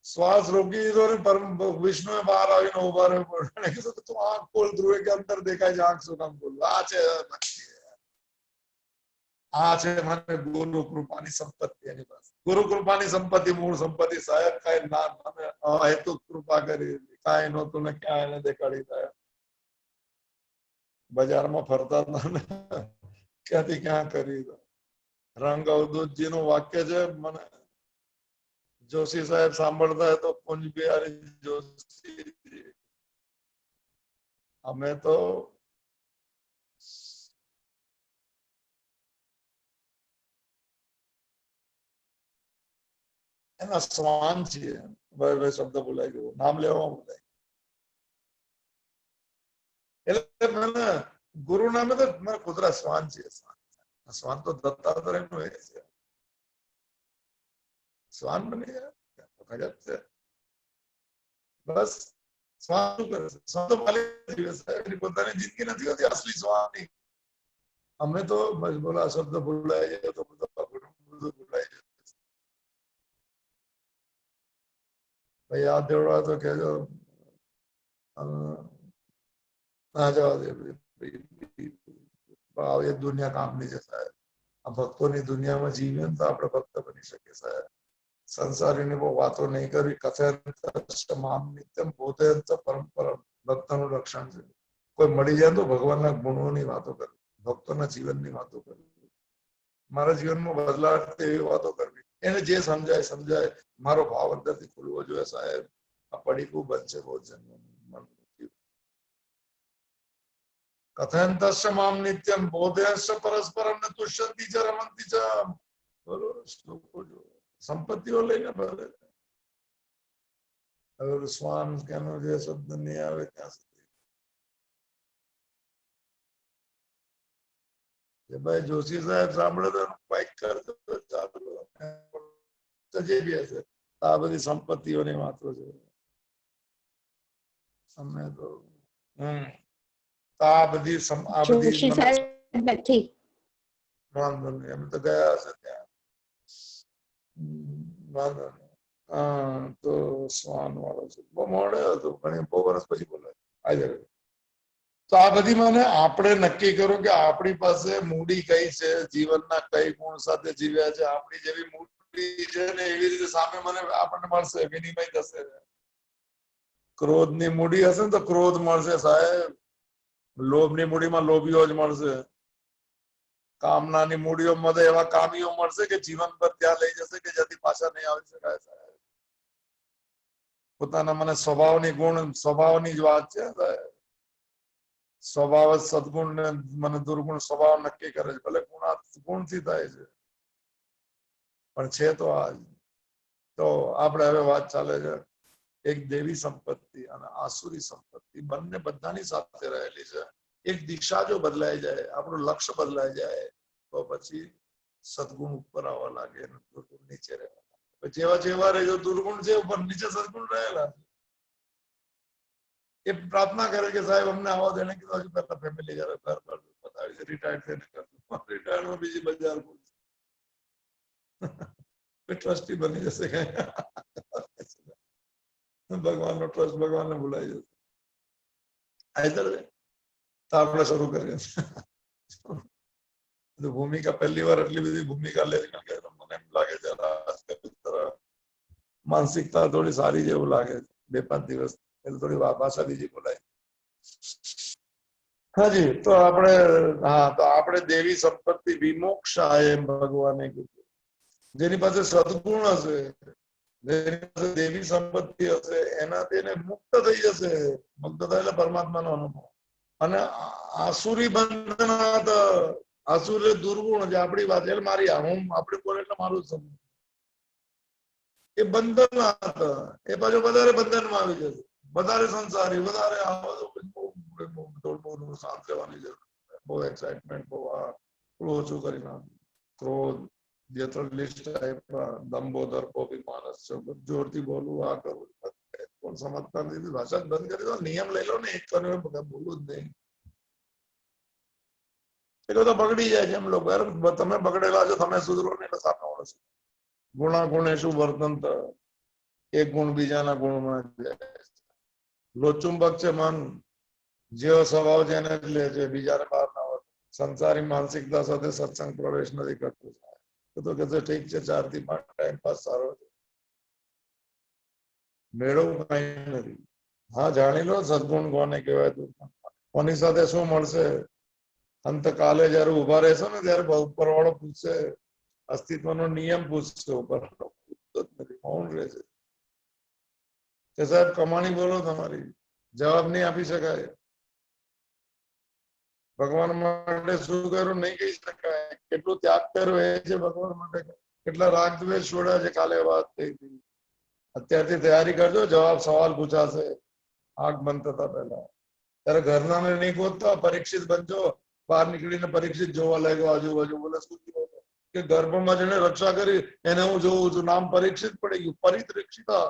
શ્વાસ રોકી દીધો ને પરમ વિષ્ણુ બહાર આવીને ઉભા રહ્યો કીધું કે તું આંખ ખોલ ધ્રુવે કે અંદર દેખાય છે આંખ શું કામ ખોલ. આ છે મને ગુરુ કૃપાની સંપત્તિ એની પાસે. ગુરુ કૃપાની સંપત્તિ મૂળ સંપત્તિ સાહેબ કઈ ના મને અહેતુક કૃપા કરી કઈ નહોતું ને ક્યાં એને દેખાડી થાય. બજારમાં ફરતા હતા ને ક્યાંથી ક્યાં કરી. રંગ અવધૂતજી નું વાક્ય છે મને જોશી સાહેબ સાંભળતા હોય તો કુંજ બિહારી જોશી અમે તો એના શ્વાન છીએ. ભાઈ શબ્દ બોલાય ગયો નામ લેવા બોલાય એટલે મને ગુરુ નામે તો મારા કુતરા શ્વાન છે. શ્વાન તો દત્તાત્રેય નું એ છે. શ્વાન બની જાય છે બસ. શ્વાન શું કરે છે? શ્વાન તો એની પોતાની જિંદગી નથી હોતી અસલી શ્વાનની. અમે તો બોલા શબ્દ ભૂલાય જાય તો બધું ભૂલાય જાય. ભાઈ યાદ દેવડા તો કેજો ના જવા દે. એ દુનિયા કામની છે સાહેબ. આ ભક્તોની દુનિયામાં જીવીએ તો આપણે ભક્ત બની શકીએ સાહેબ. સંસારીની બહુ વાતો નહીં કરવી. કથન નિત્યમ પોતે પરંપરા ભક્તનું રક્ષણ છે. કોઈ મળી જાય તો ભગવાનના ગુણોની વાતો કરવી, ભક્તોના જીવનની વાતો કરવી, મારા જીવનમાં બદલાવ એવી વાતો કરવી. એને જે સમજાય સમજાય. મારો ભાવ અંદરથી ખુલવો જોઈએ સાહેબ. આ પડીકું બનશે બહુ જન્મ. કથયંતસ્ય મામ નિત્યમ બોધયસ્ય પરસ્પરમ ને તુષ્યંતિ ચ રમંતિ ચ. બોલો શ્લોકો જો સંપત્તિઓ લઈને ભલે. હવે શ્વાન કેનો જે શબ્દ નહીં આવે ત્યાં સુધી ભાઈ જોશી સાહેબ સાંભળે તો બાઈક કરતો ચાલુ જે બી હશે. આ બધી સંપત્તિઓની વાતો છે. અમે તો આ બધી વાંધો નહીં. એમ તો ગયા હશે ત્યાં વાંધો નહીં. તો શ્વાન વાળો છે બહુ મોડે હતો પણ બહુ વર્ષ પછી બોલાય આજે. તો આ બધી મને આપણે નક્કી કરો કે આપણી પાસે મૂડી કઈ છે, જીવનના કઈ ગુણ સાથે જીવ્યા છે. આપણી જેવી મૂડી છે ને એવી રીતે સામે મને આપણને મળશે, વિનિમય થશે. ક્રોધની મૂડી હશે ને તો ક્રોધ મળશે સાહેબ. લોભની મૂડીમાં લોભીઓ જ મળશે. કામનાની મૂડીઓમાં તો એવા કામીઓ મળશે કે જીવન પર ત્યાં લઈ જશે કે જેથી પાછા નહીં આવી શકાય સાહેબ. પોતાના મને સ્વભાવની જ વાત છે સાહેબ. સ્વભાવ સદગુણ ને મને દુર્ગુણ સ્વભાવ નક્કી કરે છે. ભલે ગુણથી થાય છે પણ છે તો આજ. તો આપણે હવે વાત ચાલે છે એક દેવી સંપત્તિ અને આસુરી સંપત્તિ બંને બધાની સાથે રહેલી છે. એક દિશા જો બદલાઈ જાય, આપણું લક્ષ્ય બદલાઈ જાય તો પછી સદગુણ ઉપર આવવા લાગે અને દુર્ગુણ નીચે રહેવા લાગે. જેવા જેવા રહેજો દુર્ગુણ છે ઉપર નીચે સદગુણ રહેલા. એ પ્રાર્થના કરે કે સાહેબ અમને આવવા દેને કીધું હજુ પહેલા ફેમિલી ઘર પર બતાવી છે. રિટાયર્ડ થઈને કરતું રિટાયર્ડમાં બીજી બજાર ટ્રસ્ટી બની જશે કઈ. ભગવાનનો ટ્રસ્ટ ભગવાનને ભૂલાઈ જશે. તો આપણે શરૂ કરીએ. ભૂમિકા પહેલી વાર એટલી બધી ભૂમિકા લે મને એમ લાગે છે માનસિકતા થોડી સારી જેવું લાગે. 2-5 દિવસ એટલે થોડી ભાષા બીજી બોલાય. હાજી તો આપણે દેવી સંપત્તિ વિમોક્ષા એમ ભગવાને કીધું. જેની પાસે સદગુણ હશે, જેની પાસે દેવી સંપત્તિ હશે એનાથી એને મુક્ત થઈ જશે. મુક્ત થાય એટલે પરમાત્માનો અનુભવ. અને આસુરી બંધન આસુર દુર્ગુણ જે આપણી વાત એટલે મારી હું આપણે બોલે એટલે મારું સમજ એ બંધન એ પાછું વધારે બંધનમાં આવી જશે. વધારે સંસારી વધારે શાંત રહેવાની જરૂર. બહુ એક્સાઇટમેન્ટ બહુ થોડું ઓછું કરી નાખ. ક્રોધ જે તો લિસ્ટ આપ્યા, દંબોદર કોપી માણસ છે, જોરથી બોલવું, આ કરવું, કોણ સમજતા નથી, ભાષા બંધ કરી દો, નિયમ લઈ લો ને, એક કર્યો બોલવું જ નહીં. એ તો બગડી જાય છે એમ લોકો. તમે બગડેલા છો, તમે સુધરો ને એટલે સામે વાળો સુધરે. ગુણા ગુણેશુ વર્તંત, એક ગુણ બીજાના ગુણમાં જાય. લોચુંબક છે મન, જેવો સ્વભાવ જેને લે છે, બીજાને બહાર ના હોય. સંસારી માનસિકતા સાથે સત્સંગ પ્રવેશ નથી કરતો. તો કે ઠીક છે, 4 થી 5 ટાઈમ પાસ સારો છે, મેળવવું કઈ નથી. હા, જાણી લો સદગુણ કોને કહેવાય. કોની સાથે શું મળશે અંતકાલે જયારે ઉભા રહેશો ને, ત્યારે ઉપર વાળો પૂછશે, અસ્તિત્વનો નિયમ પૂછશે, ઉપર નથી, મૌન રહેશે કે સાહેબ કમાણી બોલો તમારી, જવાબ નહીં આપી શકાય. ભગવાન માટે શું કર્યું નહીં કહી શકાય, કેટલું ત્યાગ કર્યો એ છે ભગવાન માટે. કેટલા રાગ દ્વેષ છોડ્યા છે, કાલે વાત થઈ હતી. અત્યારથી તૈયારી કરજો, જવાબ સવાલ પૂછાશે આંખ બંધ થતા પહેલા. ત્યારે ઘરના નહીં ગોતતા, પરીક્ષિત બનજો. બહાર નીકળીને પરીક્ષિત જોવા લાગ્યો આજુબાજુ, બોલે શું કે ગર્ભમાં જેને રક્ષા કરી એને હું જોઉં છું, નામ પરીક્ષિત પડી ગયું. પરિત્રીક્ષિતા,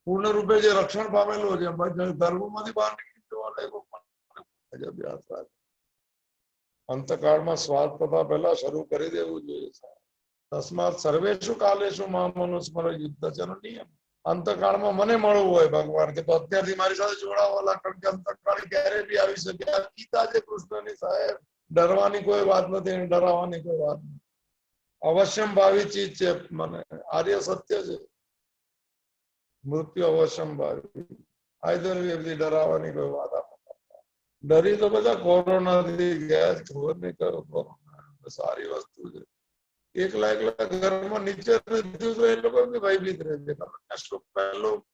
પૂર્ણ રૂપે જે રક્ષણ પામેલું છે, ગર્ભમાંથી બહાર નીકળી જોવા લાગ્યો. અંતકાળમાં શ્વાસ થતા પહેલા શરૂ કરી દેવું જોઈએ. તસ્માત સર્વેશુ કાલેશુ મામ મનુસ્મર યુદ્ધ છે એનો નિયમ. અંતકાળમાં મને મળવું હોય ભગવાન કે, તો અત્યારથી મારી સાથે જોડાવા, કારણ કે અંતકાળ ક્યારે બી આવી શકે. આ ગીતા છે કૃષ્ણની સાહેબ, ડરવાની કોઈ વાત નથી, ડરાવવાની કોઈ વાત નથી. અવશ્યમ ભાવી ચીજ છે, મને આર્ય સત્ય છે. મૃત્યુ અવશ્યમ ભાવી, આઈધર વે, ડરાવવાની કોઈ વાત. ડરી તો બધા કોરોનાથી ગયા, ખબર નહીં કયો કોરોના સારી વસ્તુ છે. એકલા ઘરમાં નીચે એ લોકો ભયભીત રહે છે.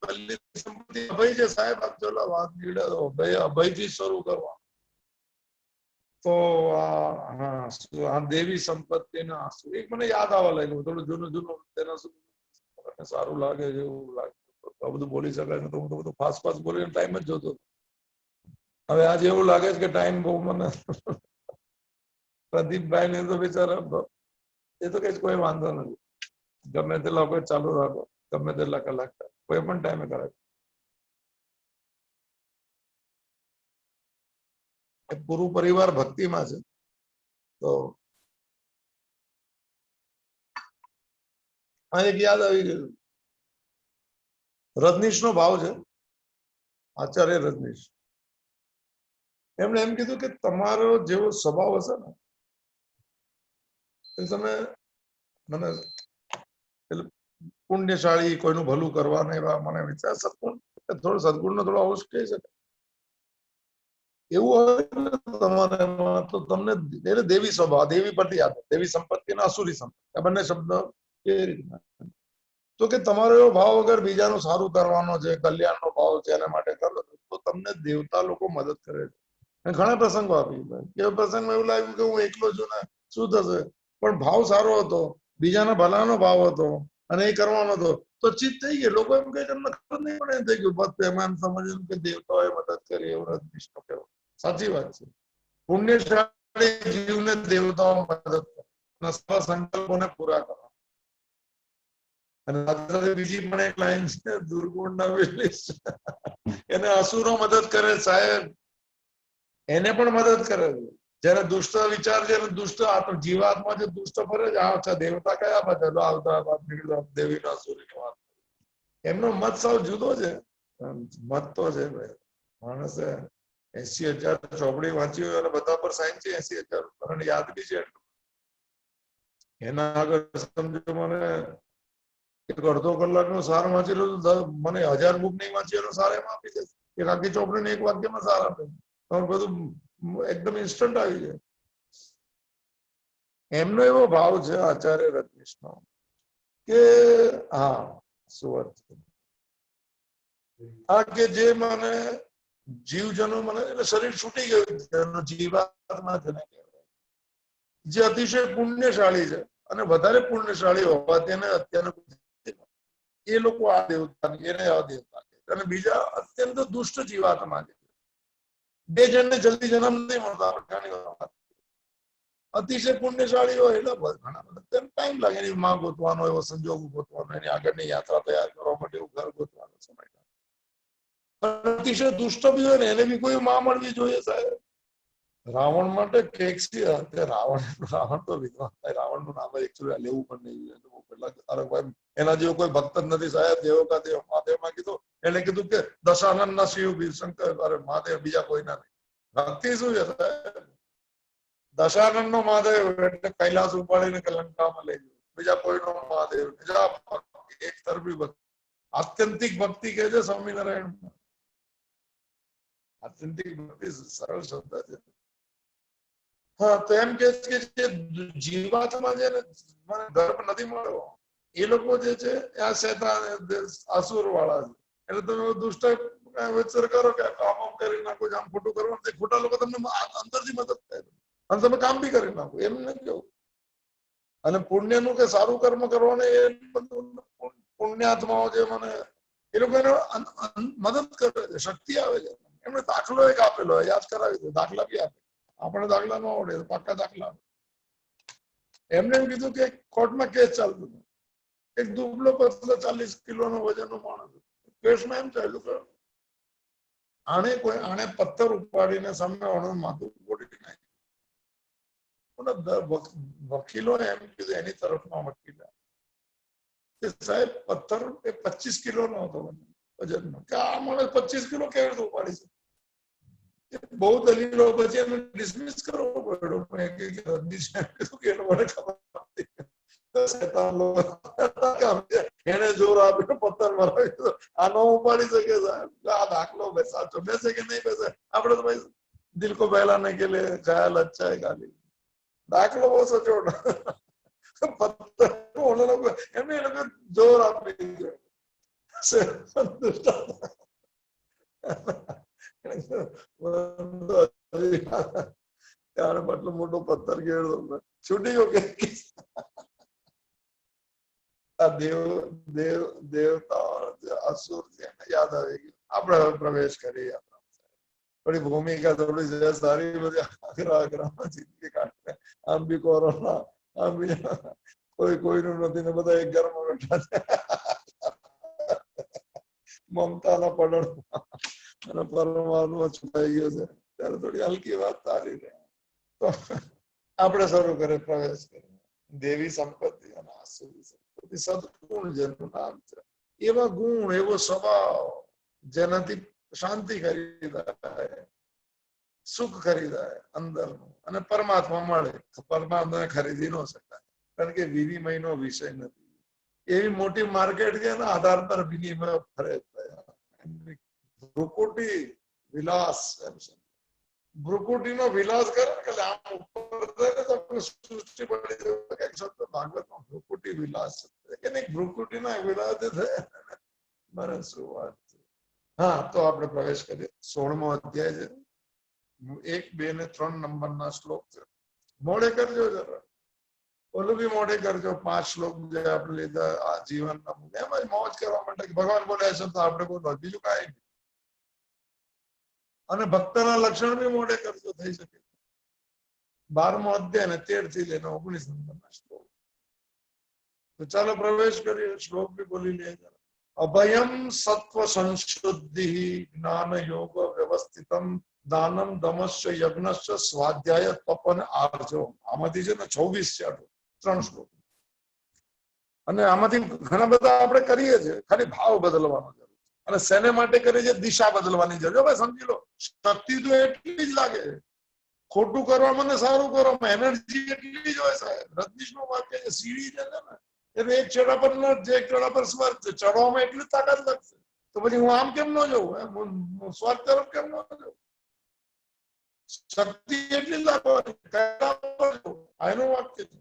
પહેલી સંપત્તિ અભય છે સાહેબ. ચલો વાત નીકળે તો અભયથી શરૂ કરવા. તો આ દેવી સંપત્તિના આંસુ એક મને યાદ આવવા લાગ્યું, થોડું જૂનું તેના સારું લાગે છે, એવું લાગે. બધું બોલી શકાય તો હું તો બધું ફાસ્ટ બોલીને ટાઈમ જ જોતો. હવે આજે એવું લાગે છે કે ટાઈમ બહુ મને. પ્રદીપભાઈ ને તો બિચારા, એ તો કઈ કોઈ વાંધો નથી, ગમે તેટલા લોકો ચાલુ રાખો, ગમે તેટલા કલાક, કોઈ પણ ટાઈમે કરે. પૂરું પરિવાર ભક્તિમાં છે. તો આ એક યાદ આવી ગયું. રજનીશ નો ભાવ છે, આચાર્ય રજનીશ. એમણે એમ કીધું કે તમારો જેવો સ્વભાવ હશે ને, તમે મને પુણ્યશાળી, કોઈનું ભલું કરવાના એવા મને વિચાર. સદગુણ થોડો સદગુણનો થોડો અવશ્ય કહી શકે. એવું હોય તમારે તો તમને એટલે દેવી સ્વભાવ, દેવી પરથી યાદ, દેવી સંપત્તિ ના અસુરી સંપત્તિ, આ બંને શબ્દ એ રીતના. તો કે તમારો એવો ભાવ વગર બીજાનું સારું કરવાનો છે, કલ્યાણનો ભાવ છે, એના માટે કરો તો તમને દેવતા લોકો મદદ કરે છે. ઘણા પ્રસંગો આપી, એ પ્રસંગમાં એવું લાગ્યું કે હું એકલો છું ને શું થશે, પણ ભાવ સારો હતો, બીજાના ભલાનો ભાવ હતો અને એ કરવાનો હતો, તો ચિત્ત થઈ ગઈ. લોકો એમ કહે તમને ખબર નહીં પડે, એમ થઈ ગયું બસ એમાં એમ સમજ્યું કે દેવતાઓએ મદદ કરી, એવું રજનીશનો કહેવું. સાચી વાત છે. પુણ્યશાળી જીવને દેવતાઓ મદદ કરે, સંકલ્પોને પૂરા કરો. અને બીજી પણ એક લાઈન છે, દુર્ગુણ ના એને અસુરો મદદ કરે સાહેબ, એને પણ મદદ કરે છે. જયારે દુષ્ટ વિચાર છે, દુષ્ટ જીવાત્મા જે દુષ્ટ ફરે છે, અચ્છા દેવતા કયા બધા આવતા દેવી ના અસુરી વાત. એમનો મત સાવ જુદો છે. મત તો છે ભાઈ, માણસે 80,000 ચોપડી વાંચી હોય અને બધા પર સાઈન છે, 80,000 યાદ બી છે. એના આગળ સમજો મને અડધો કલાકનો સાર વાંચેલો, મને 1000 બુક નહીં વાંચી એનો સાર એમ આપી દે. એક આખી ચોપડીને એક વાક્યમાં સાર આપે, બધું એકદમ ઇન્સ્ટન્ટ આવી જાય. એમનો એવો ભાવ છે આચાર્ય રજનીશનો કે હા સુવર્ત આ કે જે મને જીવજનો મને એટલે શરીર છૂટી ગયું, જીવાત્મા જેને કહેવાય, જે અતિશય પુણ્યશાળી છે અને વધારે પુણ્યશાળી હોવાથી એને અત્યારના એ લોકો આ દેવતા એને આ દેવતા અને બીજા અત્યંત દુષ્ટ જીવાત્મા છે. બે જણને જલ્દી જન્મ નહીં મળતા. અતિશય પુણ્યશાળી હોય એટલે ઘણા બધા ટાઈમ લાગે, એની માં ગોતવાનો, એવો સંજોગ ગોતવાનો, એની આગળની યાત્રા તૈયાર કરવા માટે એવું ઘર ગોતવાનો સમય લાગે. અતિશય દુષ્ટ બી હોય ને એને બી કોઈ માં મળવી જોઈએ સાહેબ. રાવણ માટે રાવણ તો વિદ્વાન થાય. રાવણ નું નામ એકચુઅલી લેવું પણ નહીં પેલા એના જેવો કોઈ ભક્ત જ નથી સાહેબ. દેવો કા દેવ મહાદેવ માં કીધું, એને કીધું કે દશાનંદ ના શિવ શંકર, અરે મહાદેવ બીજા કોઈના નહીં. ભક્તિ શું છે સાહેબ? દશાનંદ નો મહાદેવ એટલે કૈલાસ ઉપાડીને લંકામાં લઈ ગયો. બીજા કોઈનો મહાદેવ, બીજા એક તરફી ભક્તિ, આત્યંતિક ભક્તિ કે છે સ્વામિનારાયણ. આત્યંતિક ભક્તિ સરળ શબ્દ છે. હા, તો એમ કે જીવાત્મા છે ને મને ગર્ભ નથી મળ્યો, એ લોકો જે છે આ શેતાન આસુર વાળા છે. એટલે તમે દુષ્ટ વિચાર કરો કે કામ કરી નાખો, આમ ખોટું કરવાનું, ખોટા લોકો તમને અંદરથી મદદ કરે અને તમે કામ બી કરી નાખો, એમ નથી કેવું. અને પુણ્યનું કે સારું કર્મ કરવાનું એ પુણ્યાત્માઓ જે મને એ લોકો એને મદદ કરે છે, શક્તિ આવે છે. એમણે દાખલો એક આપેલો યાદ કરાવી દો, દાખલા બી આપે. આપણે દાખલા ન આવડે, પાક્કા દાખલા. એમને એમ કીધું કે કોર્ટમાં કેસ ચાલતો હતો. એક દુબળો પતલો 40 કિલોનો વજનનો માણસ કેસમાં એમ ચાલ્યું કે આણે પથ્થર ઉપાડીને સામે વાળાનું માથું ફોડી નાખ્યું. વકીલો એમ કીધું, એની તરફમાં વકીલ સાહેબ પથ્થર એ 25 કિલો નો હતો વજનનો, કે આ માણસ 25 કિલો કેવી રીતે ઉપાડી છે? બહુ દલીલો પછી એમને ડિસમિસ કરવો પડ્યો. એને જોર આપ્યો, પથ્થર મરાવી, આ ન ઉપાડી શકે સાહેબ. આ દાખલો સાચો બેસે કે નહીં બેસે આપડે તો ભાઈ દિલ કો બહેલાને કે લે ખ્યાલ અચ્છા હે ખાલી. દાખલો બહુ સચોટ. પથ્થર એમને એ લોકો જોર આપી ત્યારે આટલો મોટો પથ્થર ગેળો છૂટી ગયો કે દેવતા અસુર છે યાદ આવી ગયું. આપણે હવે પ્રવેશ કરીએ. થોડી ભૂમિકા થોડી સારી બધી આગ્રામાં જિંદગી કાઢે. આમ બી કોરોના, આમ બી કોઈનું નથી ને બધા એક ઘરમાં બેઠા છે મમતાના પડળ અને પરમાણુ છુપાઈ ગયો છે. ત્યારે થોડી હલકી વાત સારી રહે. તો આપણે શરૂ કરીએ, પ્રવેશ કરીએ. દેવી સંપત્તિ અને આસુરી સંપત્તિ, સદગુણ જેનું નામ છે. એવા ગુણ, એવો સ્વભાવ જેનાથી શાંતિ ખરીદાય, સુખ ખરીદાય અંદરનું, અને પરમાત્મા મળે. પરમાત્માને ખરીદી ન શકાય, કારણ કે વિનિમયનો વિષય નથી. એવી મોટી માર્કેટ છે ને આધાર પર વિનિમય ફરે. ભ્રુકુટી વિલાસ, ભ્રુકુટીનો વિલાસ કરે કે આમ ઉપર સૃષ્ટિ પડી ભાગવતમાં ભ્રુકુટી વિલાસ કે નહીં, ભ્રુકુટીના વિલાસ થયા. મને શું વાત છે. હા, તો આપણે પ્રવેશ કરીએ. 16મો અધ્યાય છે. 1, 2 ને 3 નંબરના શ્લોક છે. મોડે કરજો જરા, ઓલું બી મોડે કરજો. 5 શ્લોક જે આપણે લીધા આ જીવનના, એમ જ મોજ કરવા માટે ભગવાન બોલે છે તો આપણે બોલો, બીજું કાંઈ નહીં. અને ભક્તના લક્ષણ બી મોડે કરજો, થઈ શકે. 12મો અધ્યાય ને 13 થી લઈને 19 નંબરના શ્લોક. તો ચાલો પ્રવેશ કરીએ. શ્લોક બી બોલી લે. અભયમ સત્વ સંશુદ્ધિ જ્ઞાન યોગ વ્યવસ્થિતમ દાનમ દમશ્ચ યજ્ઞશ્ચ સ્વાધ્યાય તપન આર્જો. આમાંથી છે ને 26 છે, 3 શ્લોક. અને આમાંથી ઘણા બધા આપણે કરીએ છીએ, ખાલી ભાવ બદલવાનો જરૂર છે. અને શેને માટે કરીએ છીએ? દિશા બદલવાની જરૂર. ભાઈ સમજી લો, શક્તિ તો એટલી જ લાગે. ખોટું કરવા મને સારું કરવામાં એનર્જી એટલી જ હોય સાહેબ. રજનીશનું વાક્ય છે, સીડી છે ને એટલે એક છેડા પર એક છેડા પર સ્વર્ગ છે, ચડવામાં એટલી તાકાત લાગશે. તો પછી હું આમ કેમ ન જવું? સ્વર્ગ તરફ કેમ ન જવું? શક્તિ એટલી લાગવાની. એનું વાક્ય છે.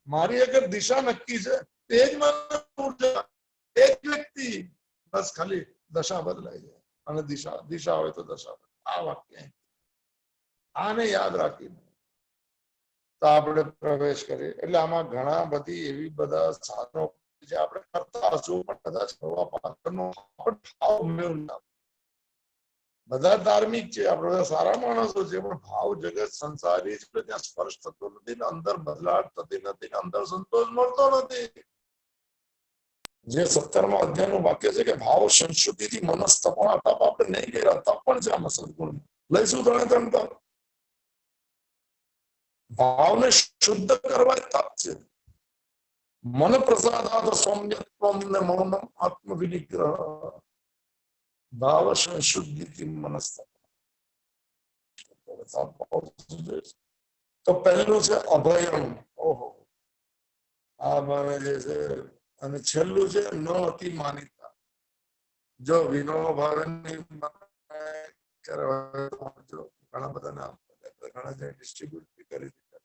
મારી અગર દિશા નક્કી છે, તે જ મને ઉર્જા. એક વ્યક્તિ બસ ખાલી દશા બદલાઈ જાય, અને દિશા હોય તો દશા બદલાય. આ વાક્ય આને યાદ રાખીને તો આપણે પ્રવેશ કરીએ. એટલે આમાં ઘણા બધી એવી બધા સાધનો જે આપણે કરતા હશું, પણ કદાચ પાછળનો ભાવ મેળવતા. બધા ધાર્મિક છે, આપણે બધા સારા માણસો છે, પણ ભાવ જગત સંસારી છે, ત્યાં સ્પર્શ થતો નથી ને અંદર બદલાટ થતી નથી ને અંદર સંતોષ મળતો નથી. જે 17મા અધ્યાયનું વાક્ય છે કે ભાવ સંશુદ્ધિથી મનસ્તપણા તપ આપણે નહીં કર્યા, તપ પણ છે આમાં સદગુણ લઈશું ત્રણે ત્રણ તપ. ભાવને શુદ્ધ કરવા તપ છે. મન પ્રસાદાત સૌમ્યત્વમ ને મૌનમ આત્મવિનિગ્રહ. ભાવ સંશુદ્ધિથી મનસ્તપણા. તો પહેલું છે અભયમ. ઓહો, આ મને જે છે. અને છેલ્લું છે ન અતિ માનીતા. જો વિનોબા ભાવેની ઘણા બધા ઘણા ડિસ્ટ્રીબ્યુટ કરી દીધા.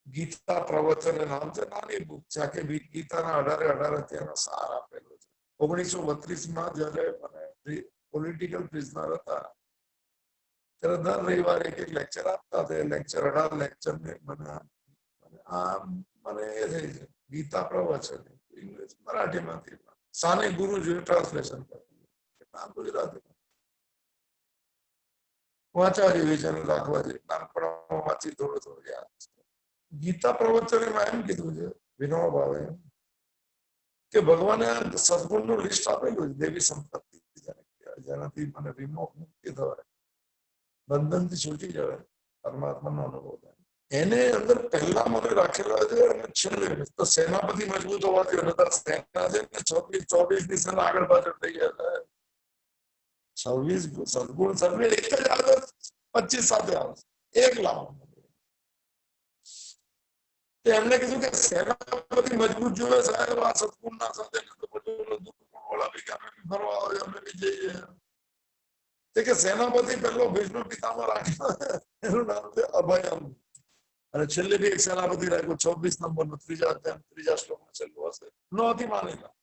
ગીતા પ્રવચન નામ છે, નાની બુક છે, કે ગીતાના 18 અધ્યાયનો સાર આપેલો છે. 1932માં જયારે મને પોલિટિકલ પ્રિઝનર હતા ત્યારે દર રવિવારે એક લેક્ચર આપતા હતા. લેક્ચર 18 લેક્ચર મને એ થઈ છે ગીતા પ્રવચન ઇંગ્લિશ મરાઠીમાંથી સાને ગુરુજીએ ટ્રાન્સલેશન કર્યું ગુજરાતી વાંચવા જેવી છે, રાખવા જેવી. નાનપણમાં વાંચી થોડું થોડું યાદ છે. ગીતા પ્રવચન એમાં એમ કીધું છે વિનોબા ભાવે કે ભગવાને સદગુણનું લિસ્ટ આપેલું છે, દેવી સંપત્તિ જેનાથી મને વિમોહ મુક્તિ થવાય, બંધનથી છૂટી જવાય, પરમાત્માનો અનુભવ થાય. એને અંદર પહેલા મને રાખેલા છે અને છેલ્લે તો સેનાપતિ મજબૂત હોવા જોઈએ. સેના છે ને 24 ની સેના આગળ પાછળ થઈ ગયા. 26 સદગુણ સર્વે એક જ આવે, 25 સાથે આવે, એક લાવો. એમને કીધું કે સેનાપતિ મજબૂત જોવે સાહેબ, આ સદગુણ ના સાથે ફરવા આવે અમે બી જઈએ. કે સેનાપતિ પહેલો ભીષ્મ પિતામાં રાખ્યો, એનું નામ છે અભયમ. અને છેલ્લે બી એક સેનાપતિ રાખ્યો 26 નંબરનો, ત્રીજા શ્લોકમાં છેલ્લું હશે. નહોતી માનેલા.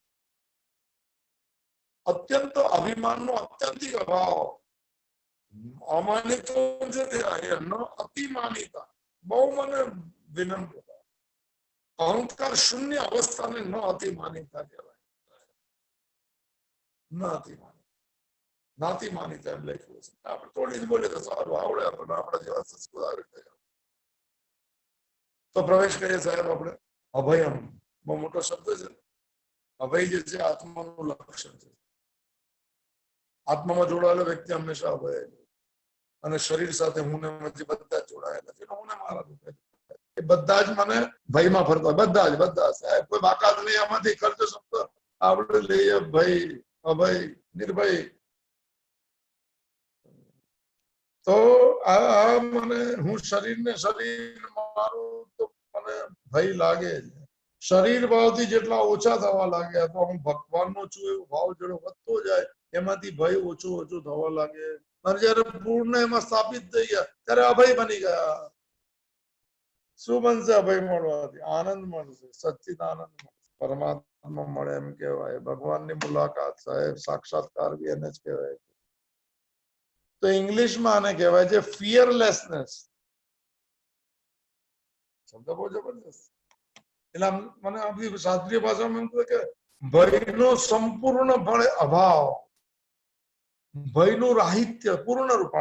અત્યંત અભિમાનનો અત્યંતિક અભાવ. અમાનિત અતિ માનીતા. બહુ મને વિનમ્રતા. અહંકાર શૂન્ય અવસ્થાને ન અતિ માનીતા કહેવાય. ન અતિ માનીતા, નાતી માનીતા એમ લખ્યું છે. આપણે થોડી જ બોલીએ તો સારું આવડે, આપણને આપણા જેવા સંસ્કૃત આવી ગયા. તો પ્રવેશ કરીએ સાહેબ આપણે. અભયમ બહુ મોટો શબ્દ છે. અભય જે છે આત્માનું લક્ષણ છે. આત્મામાં જોડાયેલો વ્યક્તિ હંમેશા અભય, અને શરીર સાથે હું ને બધા જ જોડાયેલા છે. હું ને મારા એ બધા જ મને ભયમાં ફરતા, બધા સાહેબ કોઈ બાકાત નહીં. આમાંથી ખર્ચ શબ્દ આપણે લઈએ ભય, અભય, નિર્ભય. તો આ મને હું શરીરને શરીર મારું તો મને ભય લાગે છે. શરીર ભાવથી જેટલા ઓછા થવા લાગ્યા તો હું ભગવાનનો છું એવો ભાવ જેટલો વધતો જાય, એમાંથી ભય ઓછું થવા લાગે. અને જયારે પૂર્ણ એમાં સ્થાપિત થઈ ગયા ત્યારે અભય બની ગયા. શું બનશે અભય મળવાથી? આનંદ મળશે, સચ્ચિદાનંદ મળશે, પરમાત્મા મળે એમ કહેવાય. ભગવાનની મુલાકાત સાહેબ, સાક્ષાત્કાર બી એને જ કહેવાય. તો ઇંગ્લિશમાં આને કહેવાય છે ફિયરલેસનેસ. શબ્દ બહુ જબરદસ્ત. એટલે મને આપણી શાસ્ત્રીય ભાષામાં એમ કે ભયનો સંપૂર્ણપણે અભાવ, ભયનું રાહિત્ય પૂર્ણ રૂપ.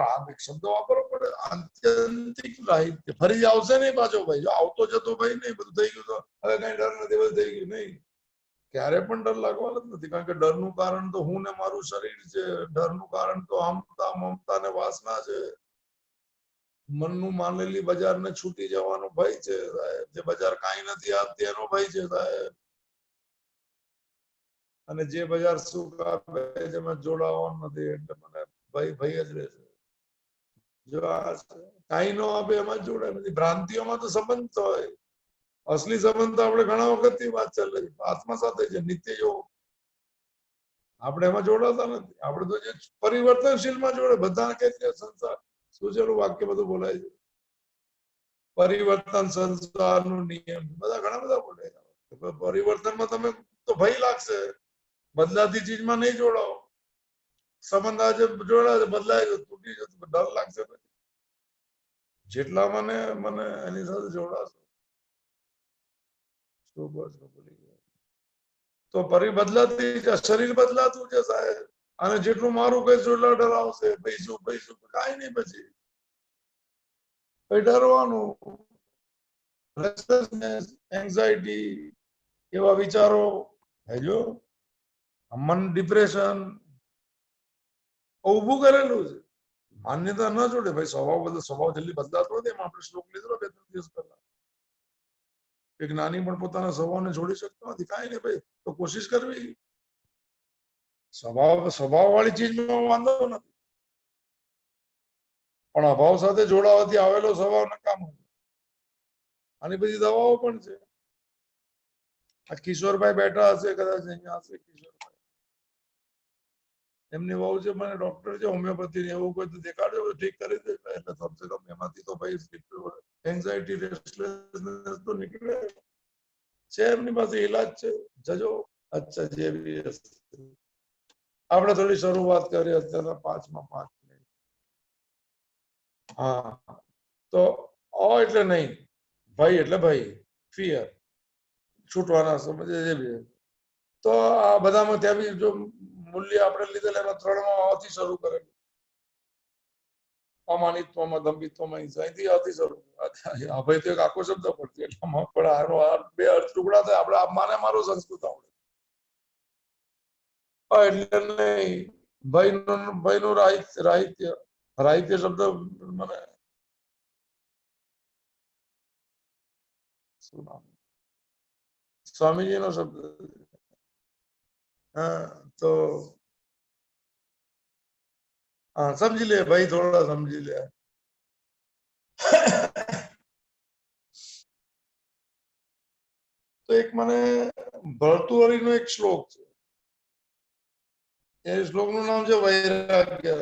શબ્દો વાપરવો પડે. આત્યંતિક રાહિત્ય. ફરી આવશે નહીં પાછો ભાઈ. જો આવતો જતો ભાઈ નહીં, બધું થઈ ગયું તો હવે કઈ ડર નથી, બધું થઈ ગયું નહીં. ક્યારે પણ ડર લાગવાનો જ નથી. કારણ કે ડરનું કારણ તો હું ને મારું શરીર છે. ડરનું કારણ તો હમતા મમતા ને વાસના છે. મનનું માનેલી બજારને છૂટી જવાનો ભય છે સાહેબ. જે બજાર કાંઈ નથી આપતી એનો ભય છે સાહેબ. અને જે બજાર સુખ આપે જેમાં જોડાવાનું નથી, એટલે મને ભય જ રહેશે. જો આ કાંઈ ન આપે એમાં જોડાય નથી. ભ્રાંતિઓમાં તો સંબંધ હોય. અસલી સંબંધ તો આપણે ઘણા વખતથી વાત ચાલે છે, આત્મા સાથે છે, નિત્ય યોગ. આપણે એમાં જોડાતા નથી. આપણે તો જે પરિવર્તનશીલમાં જોડે. બધા કે સંસાર શું છે વાક્ય બધું બોલાય છે, પરિવર્તન સંસારનો નિયમ. બધા ઘણા બધા બોલે. પરિવર્તનમાં તમે તો ભય લાગશે. બદલાતી ચીજમાં નહીં જોડાઓ. સંબંધ આજે જોડાય બદલાય તૂટી જશે, ડર લાગશે. જેટલા મને એની સાથે જોડાશો તો બદલાતી શરીર બદલાતું છે સાહેબ. અને જેટલું મારું કહીશું એટલા ડરાવશે, પૈસું પૈસું કાંઈ નહીં, પછી ડરવાનું, રેસ્ટલેસનેસ, એન્ઝાયટી, એવા વિચારો, જો મન ડિપ્રેશન ઉભું કરેલું છે. માન્યતા ન જોડે ભાઈ, સ્વભાવ જલ્દી બદલાતો નથી. એમાં આપણે શ્લોક લીધો 2-3 દિવસ પહેલા. એક જ્ઞાની પણ પોતાના સ્વભાવને જોડી શકતો નથી. કાંઈ નહીં ભાઈ, તો કોશિશ કરવી. સ્વભાવ વાળી ચીજમાં વાંધો નથી, પણ અભાવ સાથે જોડાવાથી આવેલો સ્વભાવ નકામો છે. આની બધી દવાઓ પણ છે. આ કિશોરભાઈ બેઠા હશે, કદાચ અહીંયા હશે કિશોરભાઈ, એમની બહુ છે, મને ડોક્ટર છે હોમિયોપેથી, એવું કોઈ તો દેખાડજો, ઠીક કરી દે. એટલે કમસે કમ એમાંથી તો ભાઈ એન્ઝાયટી, રેસ્ટલેસનેસ તો નીકળે છે. એમની પાસે ઈલાજ છે, જજો. અચ્છા, જે બી આપણે થોડી શરૂઆત કરી અત્યારે 5 માં 5 મિનિટ. હા, તો એટલે નહીં, ભાઈ એટલે ભાઈ, ફિયર છૂટવાના સમજે જે બી. તો આ બધામાં ત્યાં બી જો મૂલ્ય આપણે લીધેલા એમાં 3 આથી શરૂ કરેલું. અમાનિત્વમાં, દંભિત્વમાં, હિંસાથી આથી શરૂ. અભય તો એક આખો શબ્દ પડતી, એટલામાં પણ આનો 2 અર્થ ટુકડા થાય. આપણે માને મારો સંસ્કૃત આવડે એટલે નહીં. ભાઈનું રાહિત્ય શબ્દ મને શું નામ, સ્વામીજીનો શબ્દ. તો સમજી લે ભાઈ, થોડા સમજી લે. તો એક મને ભર્તુહરિનો એક શ્લોક છે. એ શ્લોકનું નામ છે વૈરાગ્ય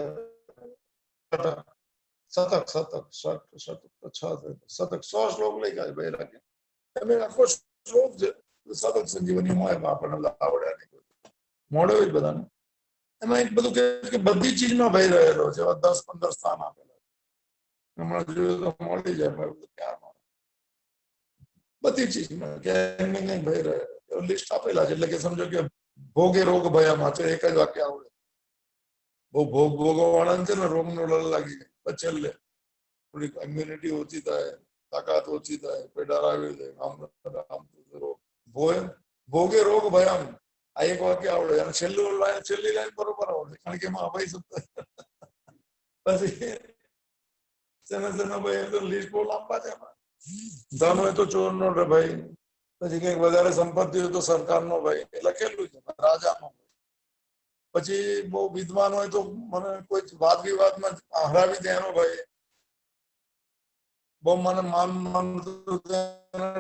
શતક. 100 શ્લોક લખ્યા છે વૈરાગ્ય. એમ આખો શ્લોક છે. શતક સંજીવનીમાં આપણને આવડ્યા નહીં, મોડે જ બધાને. એમાં એક બધું કે બધી ચીજમાં ભય રહેલો છે. 10-15 સ્થાન આપેલા. હમણાં જોયું તો મળી જાય ક્યાં, બધી ચીજમાં ક્યાંય ભય રહેલો લિસ્ટ આપેલા છે. એટલે કે સમજો કે ભોગે રોગ ભયામાં છે, એક જ વાક્ય આવડે. બહુ ભોગ ભોગવવાળા છે ને, રોગ નો ડર લાગી જાય, પછી છેલ્લે થોડીક ઇમ્યુનિટી ઓછી થાય, તાકાત ઓછી થાય, કોઈ ડરાવી દે, ભોગે રોગ ભયામ. આ એક વાક્ય આવડે, અને છેલ્લી લાઈન બરોબર આવડે, કારણ કે એમાં અભય શબ્દ. પછી લિસ્ટ બહુ લાંબા છે. ધન હોય તો ચોર નો ભાઈ, પછી કઈક વધારે સંપત્તિ હોય તો સરકારનો ભાઈ, લખેલું છે રાજાનો. પછી બહુ વિદ્વાન હોય તો મને કોઈ વાદ વિવાદમાં હરાવી દે એનો ભાઈ. બહુ મને માન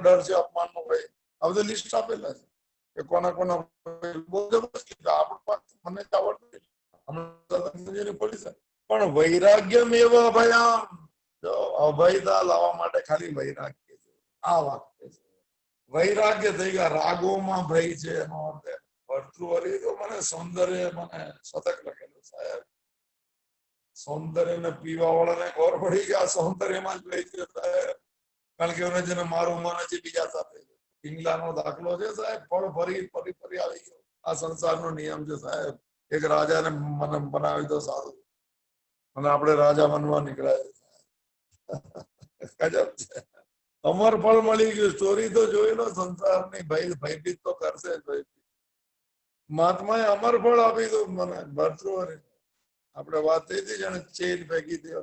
ડર છે અપમાનનો ભાઈ. આ બધું લિસ્ટ આપેલા છે કે કોના કોના બહુ જબરદસ્ત. આપણું મને આવડતું પોલીસ. પણ વૈરાગ્ય મેવ અભયામ, અભયતા લાવવા માટે ખાલી વૈરાગ્ય છે. આ વાક્ય છે. વૈરાગ્ય થઈ ગયા, રાગોમાં ભય છે એનો અર્થ. ભર્તૃહરિ તો મને સૌંદર્ય, મને શતક લખેલું સાહેબ. સૌંદર્ય ને પીવા વાળાને ખબર પડી ગયા સૌંદર્યમાં જ ભય છે સાહેબ. કારણ કે એને જેને મારું મન છે બીજા સાથે. પિંગલાનો દાખલો છે સાહેબ. ફળ ફરી આવી ગયો. આ સંસારનો નિયમ છે સાહેબ. એક રાજાને મને બનાવી દો સારું, અને આપણે રાજા બનવા નીકળ્યા. ગજબ છે. અમર ફળ મળી ગયું. સ્ટોરી તો જોઈ લો સંસારની. ભયભીત તો કરશે જ. મહાત્માએ અમર ફળ આપી દો મને. ભર્તૃહરિ આપણે વાત થઈ હતી, જાણે ચેન ફેંકી હતી.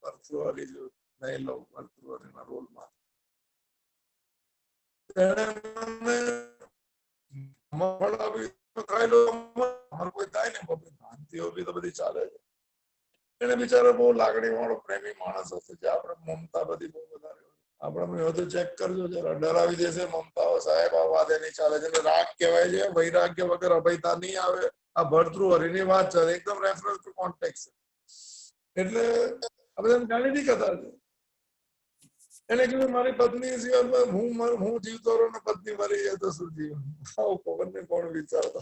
ભર્તૃહરિ જો નહીં લો ભર્તૃહરિના રોલમાં. એને મને ફળ આપી ખાઈ લો. અમર કોઈ થાય ને, ભ્રાંતિઓ બી તો બધી ચાલે છે. એને બિચારો બહુ લાગણી વાળો પ્રેમી માણસ હશે, જે આપણે મમતા બધી બહુ વધારે. આપણે બધું ચેક કરજો જરા. ડરાવી દેશે મમતાઓ સાહેબ. આ વાત એની ચાલે છે. રાગ કહેવાય છે. વૈરાગ્ય વગર અભયતા નહીં આવે. આ ભર્તૃહરિની વાત છે, એકદમ રેફરન્સ ટુ કોન્ટેક્સ્ટ. એટલે આ બધા જાણીતી કથા છે. એને કીધું મારી પત્ની સિવાય હું જીવતો રહું ને પત્ની મરી જાય તો શું જીવન. આવું ખબર નહીં કોણ વિચારતો.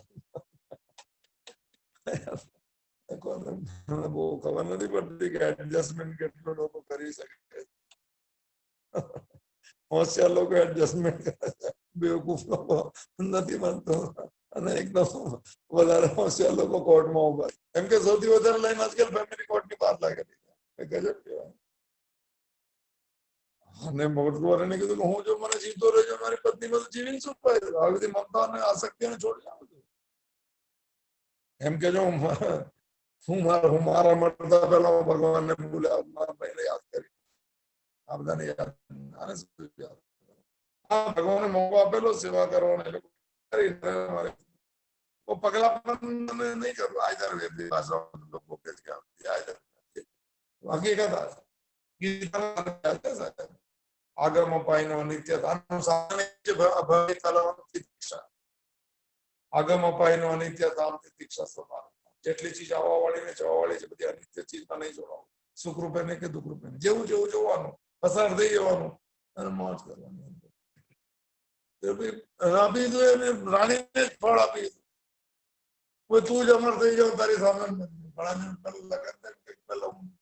બહુ ખબર નથી પડતી કે એડજસ્ટમેન્ટ કેટલો લોકો કરી શકે. હોશિયાર લોકો એડજસ્ટમેન્ટ કરે છે, બેવકૂફ લોકો નથી માનતો. અને એકદમ વધારે હોશિયાર લોકો કોર્ટમાં ઉભા. એમ કે સૌથી વધારે લાઈન આજકાલ ફેમિલી કોર્ટની બહાર લાગેલી છે. ગજબ કહેવાય. અને મોટું કીધું કે હું જો મને જીવતો રહેજો મારી પત્ની બધું જીવીને શું ફાયદો? આવી બધી મમતા અને આસક્તિને છોડી આવું. એમ કે જો હું મારા મળતા પેલા ભગવાનને બોલ્યા મારા ભાઈને યાદ કરી આ બધાને યાદ આને શું યાદ ભગવાને મોકો આપેલો સેવા કરવાનો પગલા પણ નહીં કરું આદર લોકો કે હકીકત આગમ અપાયનો અનિત્યતા આગમ અપાયનો અનિત્યતા તીક્ષા સ્વભાવ. જેટલી ચીજ આવવા વાળી ને જવા વાળી છે બધી અનિત્ય ચીજમાં નહીં જોડાવું. સુખ રૂપે ને કે દુઃખ રૂપે જેવું જેવું જોવાનું પસાર થઈ જવાનું અને મોજ કરવાની. આપી દીધું રાણીને જ ફળ આપી દીધું. તું જ અમર થઈ જાવ તારી સામે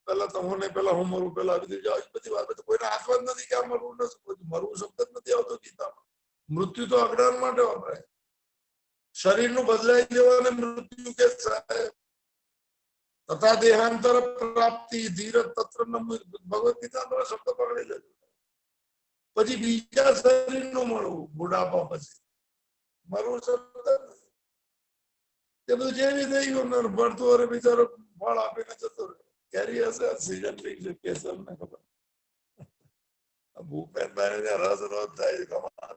પેલા તો હું નહીં પેલા હું મરું પેલા આપી દીધું બધી વાત કોઈને હાથવા જ નથી કે આ મરવું નથી. મરવું શબ્દ જ નથી આવતો ગીતામાં. મૃત્યુ તો અજ્ઞાન માટે વપરાય. શરીરનું બદલાઈ જવાને મૃત્યુ કે તથા દેહાંતર પ્રાપ્તિ ધીરજ તત્ર ભગવદ ગીતા શબ્દ પકડી લેજો. પછી બીજા શરીરનું મળવું બુઢાપા પછી મરવું શબ્દ એ બધું જેવી થઈ ગયું ભરતું અરે બિચારો ફળ આપીને જતો રહ્યો. કેરી હશે સીઝન થઈ છે કેસર ને ખબર ભૂપેનભાઈ રસ રોજ થાય છે કમાલ.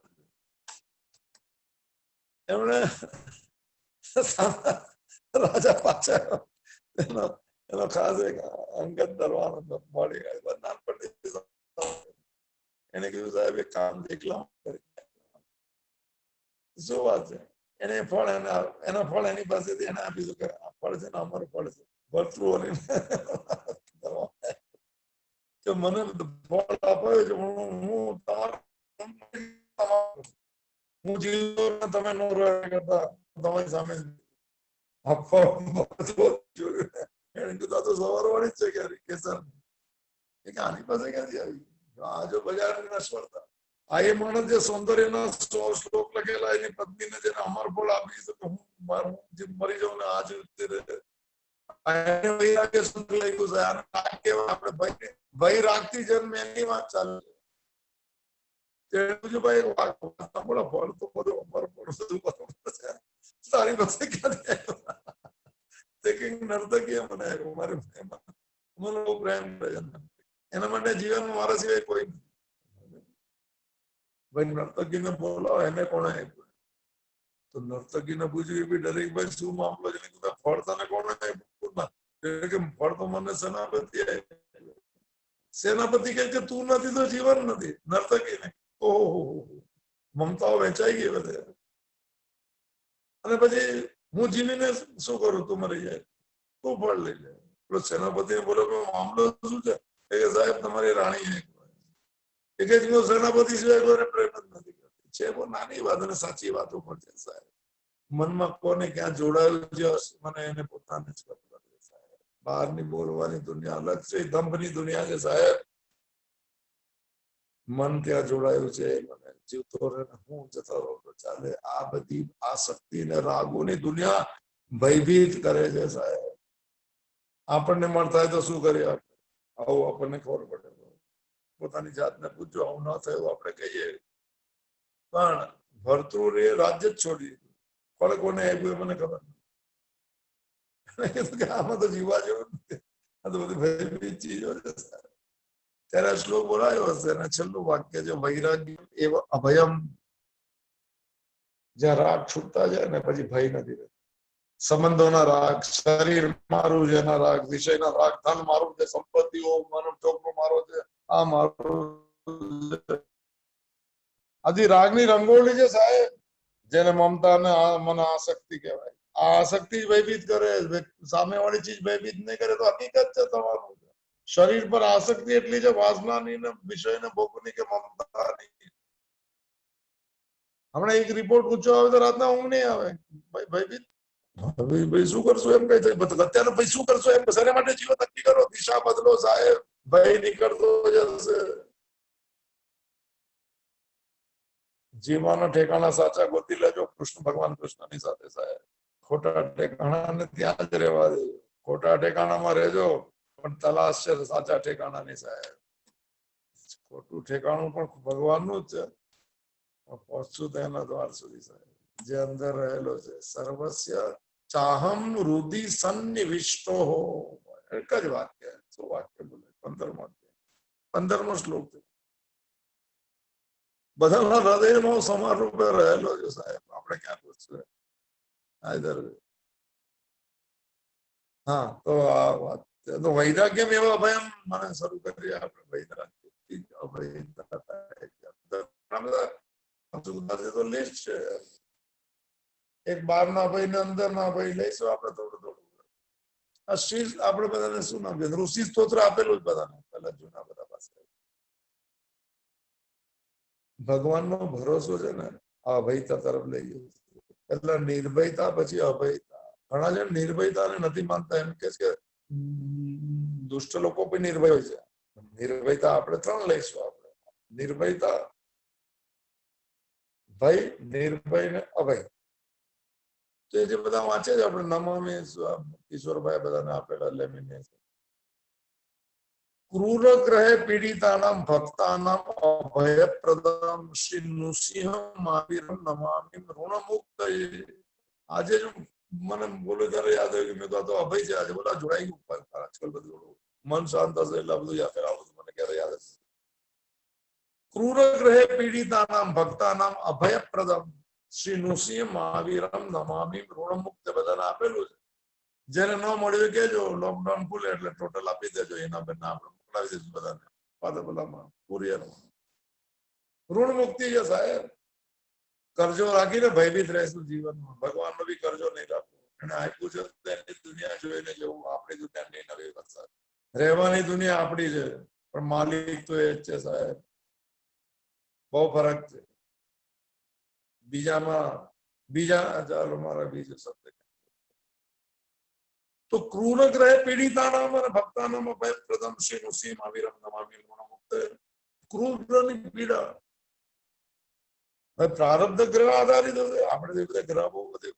એમણે રાજા પાછા એનો ખાસ એક અંગત દરવાનો મળી ગયો નાનપણથી. એને કીધું સાહેબ એક કામ એકલા શું વાત છે. એને ફળ એના ફળ એની પાસેથી એને આપી દીધું કે આ ફળ છે ને અમારું ફળ છે ભરતું કે મને ફળ આપ્યો છે હું તમારું હું જીવતો તમે નો રહ્યા કરતા તમારી સામે એને કીધું તો સવાર વાળી જ છે ક્યારે કેસર આની પાસે ક્યાંથી આવી. આ જો બજારની નશ્વરતા. આ એ માણસ જે સૌંદર્યના 100 શ્લોક લખેલા એની પત્નીને જેને અમર ફળ આપી તો હું મરી જાઉં ને આજ વૈરાગ્ય સુંદર લખ્યું છે. આને રાગ કહેવાય. આપણે ભય રાખતી જન્મ એની વાત ચાલે છે. ભાઈ ફળ તો બધું અમર ફળ બધું બરોબર છે. તારી પાસે ક્યાંથી આવ્યો? નર્તકીએ મને આવ્યો મારે મને બહુ પ્રેમ એના માટે જીવનમાં મારા સિવાય કોઈ નથી. ભાઈ નર્તકીને બોલાવો એને કોણે આપ્યું? તો નર્તકીને પૂછ્યું બી ડરી ભાઈ શું મામલો છે? ફળ તને કોણે આપ્યું? કે ફળ તો મને સેનાપતિ આપ્યું. સેનાપતિ કે તું નથી તો જીવન નથી. નર્તકીને ઓહો મમતાઓ વેચાઈ ગઈ બધે. અને પછી હું જીવીને શું કરું? તું મરી જાય તું ફળ લઈ લે. પેલો સેનાપતિને બોલો કે મામલો શું છે? કે સાહેબ તમારી રાણી એક જ સેનાપતિ સિવાય કોઈને પ્રેમ જ નથી કરતી છે. બહુ નાની વાત અને સાચી વાતો પણ છે સાહેબ. મનમાં કોને ક્યાં જોડાયું છે મને એને પોતાને જ ખબર છે સાહેબ. બહારની બોલવાની દુનિયા અલગ છે. દંભની દુનિયા છે સાહેબ. મન ત્યાં જોડાયું છે. મને જીવતો રહે હું જતો રહું તો ચાલે. આ બધી આસક્તિ ને રાગોની દુનિયા ભયભીત કરે છે સાહેબ. આપણને મન થાય તો શું કરીએ આવું આપણને ખબર પડે. પોતાની જાતને પૂછજો આવું ન થયું આપણે કહીએ. પણ ભરતૃ એ રાજ્ય જ છોડી દીધું. ફળ કોને આપ્યું મને ખબર નથી. આમાં તો જીવા જેવું નથી. આ તો બધી ભયભીત ચીજો છે. ત્યારે શ્લોક બોલાયો હશે અને છેલ્લું વાક્ય છે વૈરાગ્ય એવ અભયમ. જ્યાં રાગ છૂટતા જાય ને પછી ભય નથી રહેતો. સંબંધોના રાગ, શરીર મારું છે એના રાગ, વિષયના રાગ, ધન મારું છે, સંપત્તિઓ મારો છોકરો મારો છે, આ મારું. હજી રાગની રંગોળી છે સાહેબ. જેને મમતા ને મને આસક્તિ કહેવાય. આ આસક્તિ જ ભયભીત કરે. સામે વાળી ચીજ ભયભીત નહીં કરે તો હકીકત છે તમારું. શરીર પર આસક્તિ એટલી છે વાસનાની ને વિષયને ભોગની કે મમતાની. હમણાં એક રિપોર્ટ ઊંચો આવે તો રાતના ઊંઘ નહીં આવે. ભયભીત ભાઈ શું કરશો એમ કઈ અત્યારે ભાઈ શું કરશો એમ શેના માટે જીવન નક્કી કરો. દિશા બદલો સાહેબ. ભય નીકળતો જશે. જીવવાનો ઠેકાણા સાચા ગોતી લેજો, કૃષ્ણ ભગવાન કૃષ્ણની સાથે સાહેબ. ખોટા ઠેકાણાને ત્યાં જ રહેવા દેજો. ખોટા ઠેકાણામાં રહેજો પણ તલાશ છે સાચા ઠેકાણાની સાહેબ. ખોટું ઠેકાણું પણ ભગવાનનું જ છે. પહોંચશું તેના દ્વાર સુધી સાહેબ, જે અંદર રહેલો છે. સર્વસ્ય ચાહમ હૃદિ સન્નિવિષ્ટો હો, એક જ વાક્ય. શું વાક્ય બોલે? 15મો શ્લોક છે. બધાના હૃદયમાં સમાન રૂપે રહેલો છે સાહેબ. આપણે ક્યાં પૂછશું? હા, તો આ વાત તો વૈરાગ્ય એવા ભયમ મને શરૂ કરી. આપણે વૈરાગ્ય તો લિસ્ટ છે. એક બહાર ના ભાઈ ને અંદર ના ભાઈ લઈશું આપણે થોડું થોડું. આ શ્રી આપણે બધાને શું નામ છે? ઋષિ સ્તોત્ર આપેલું જ બધાને પેલા જૂના બધા પાસે. ભગવાનનો ભરોસો છે ને અભયતા તરફ લઈ ગયો. એટલે નિર્ભયતા પછી અભયતા. ઘણા જણ નિર્ભયતાને નથી માનતા. એમ કે છે દુષ્ટ લોકો પણ નિર્ભય હોય છે. નિર્ભયતા આપણે 3 લઈશું. આપણે નિર્ભયતા, ભય, નિર્ભય ને અભય. તો જે બધા વાંચે છે આપણે નમામી કિશોરભાઈ બધાને આપેલા લેમિનેશન. ક્રૂર ગ્રહે પીડિતાનામ ભક્તાનામ અભયપ્રદમ શ્રી નૃસિંહ મહાવીરમ નમામિ ઋણમુક્ત. આજે જો મને બોલો ત્યારે યાદ આવ્યું કે મેં તો અભય છે. આજે બોલા જોડાઈ ગયું. આજકાલ બધું મન શાંત હશે એટલે બધું યાદ આવતું મને ક્યારે યાદ હશે. ક્રૂર ગ્રહે પીડિતાનામ ભક્તાનામ અભયપ્રદમ શ્રી નૃસિંહ મહાવીરમ નમામિ ઋણમુક્ત બધાને આપેલું છે. જેને ન મળ્યું કેજો, લોકડાઉન ખુલે એટલે ટોટલ આપી દેજો. એના બેન આપણે મોકલાવી દઈશું બધાને પાદબલામાં કુરિયરમાં. ઋણ મુક્તિ છે સાહેબ. કરજો રાખીને ભયભીત રહેશું જીવનમાં. ભગવાનનો બી કરજો નહીં રાખવો. એને આપ્યું છે એની દુનિયા જોઈને જવું. આપણી દુનિયાની નવી વરસાદ. રહેવાની દુનિયા આપણી છે પણ માલિક તો એ જ છે સાહેબ. બહુ ફરક છે. બીજા ચાલો મારા બીજો શબ્દ. તો ક્રૂર ગ્રહે પીડિતાનામ અને ભક્તાનામ અભયપ્રદમ શ્રી નૃસિંહ મહાવીરમ નમામિ ઋણમુક્ત. ક્રૂર ગ્રહની પીડા પ્રારબ્ધ ગ્રહ આધારિત હશે. આપણે જે બધા ગ્રહ બહુ બધું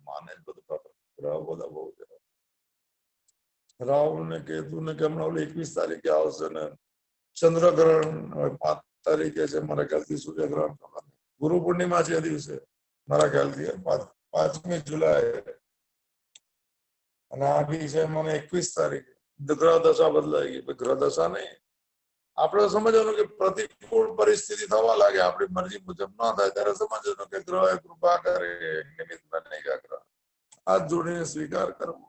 માને બધું ગ્રહ બધા બહુ છે. રાહુલ ને કેતુ ને કે હમણાં 21 તારીખે આવશે ને ચંદ્રગ્રહણ 5 તારીખે છે મારા ખ્યાલથી. સૂર્યગ્રહણ ગુરુ પૂર્ણિમા છે દિવસે મારા ખ્યાલથી 5મી જુલાઈ. અને આ બી છે મને 21 તારીખે. ગ્રહ દશા બદલાઈ ગઈ. ગ્રહ દશા નહીં, આપણે સમજવાનું કે પ્રતિકૂળ પરિસ્થિતિ થવા લાગે આપણી મરજી મુજબ ના થાય ત્યારે સમજવાનું કે ગ્રહ કૃપા કરે, નિમિત્ત બનેગા ગ્રહ. હાથ જોડીને સ્વીકાર કરવો.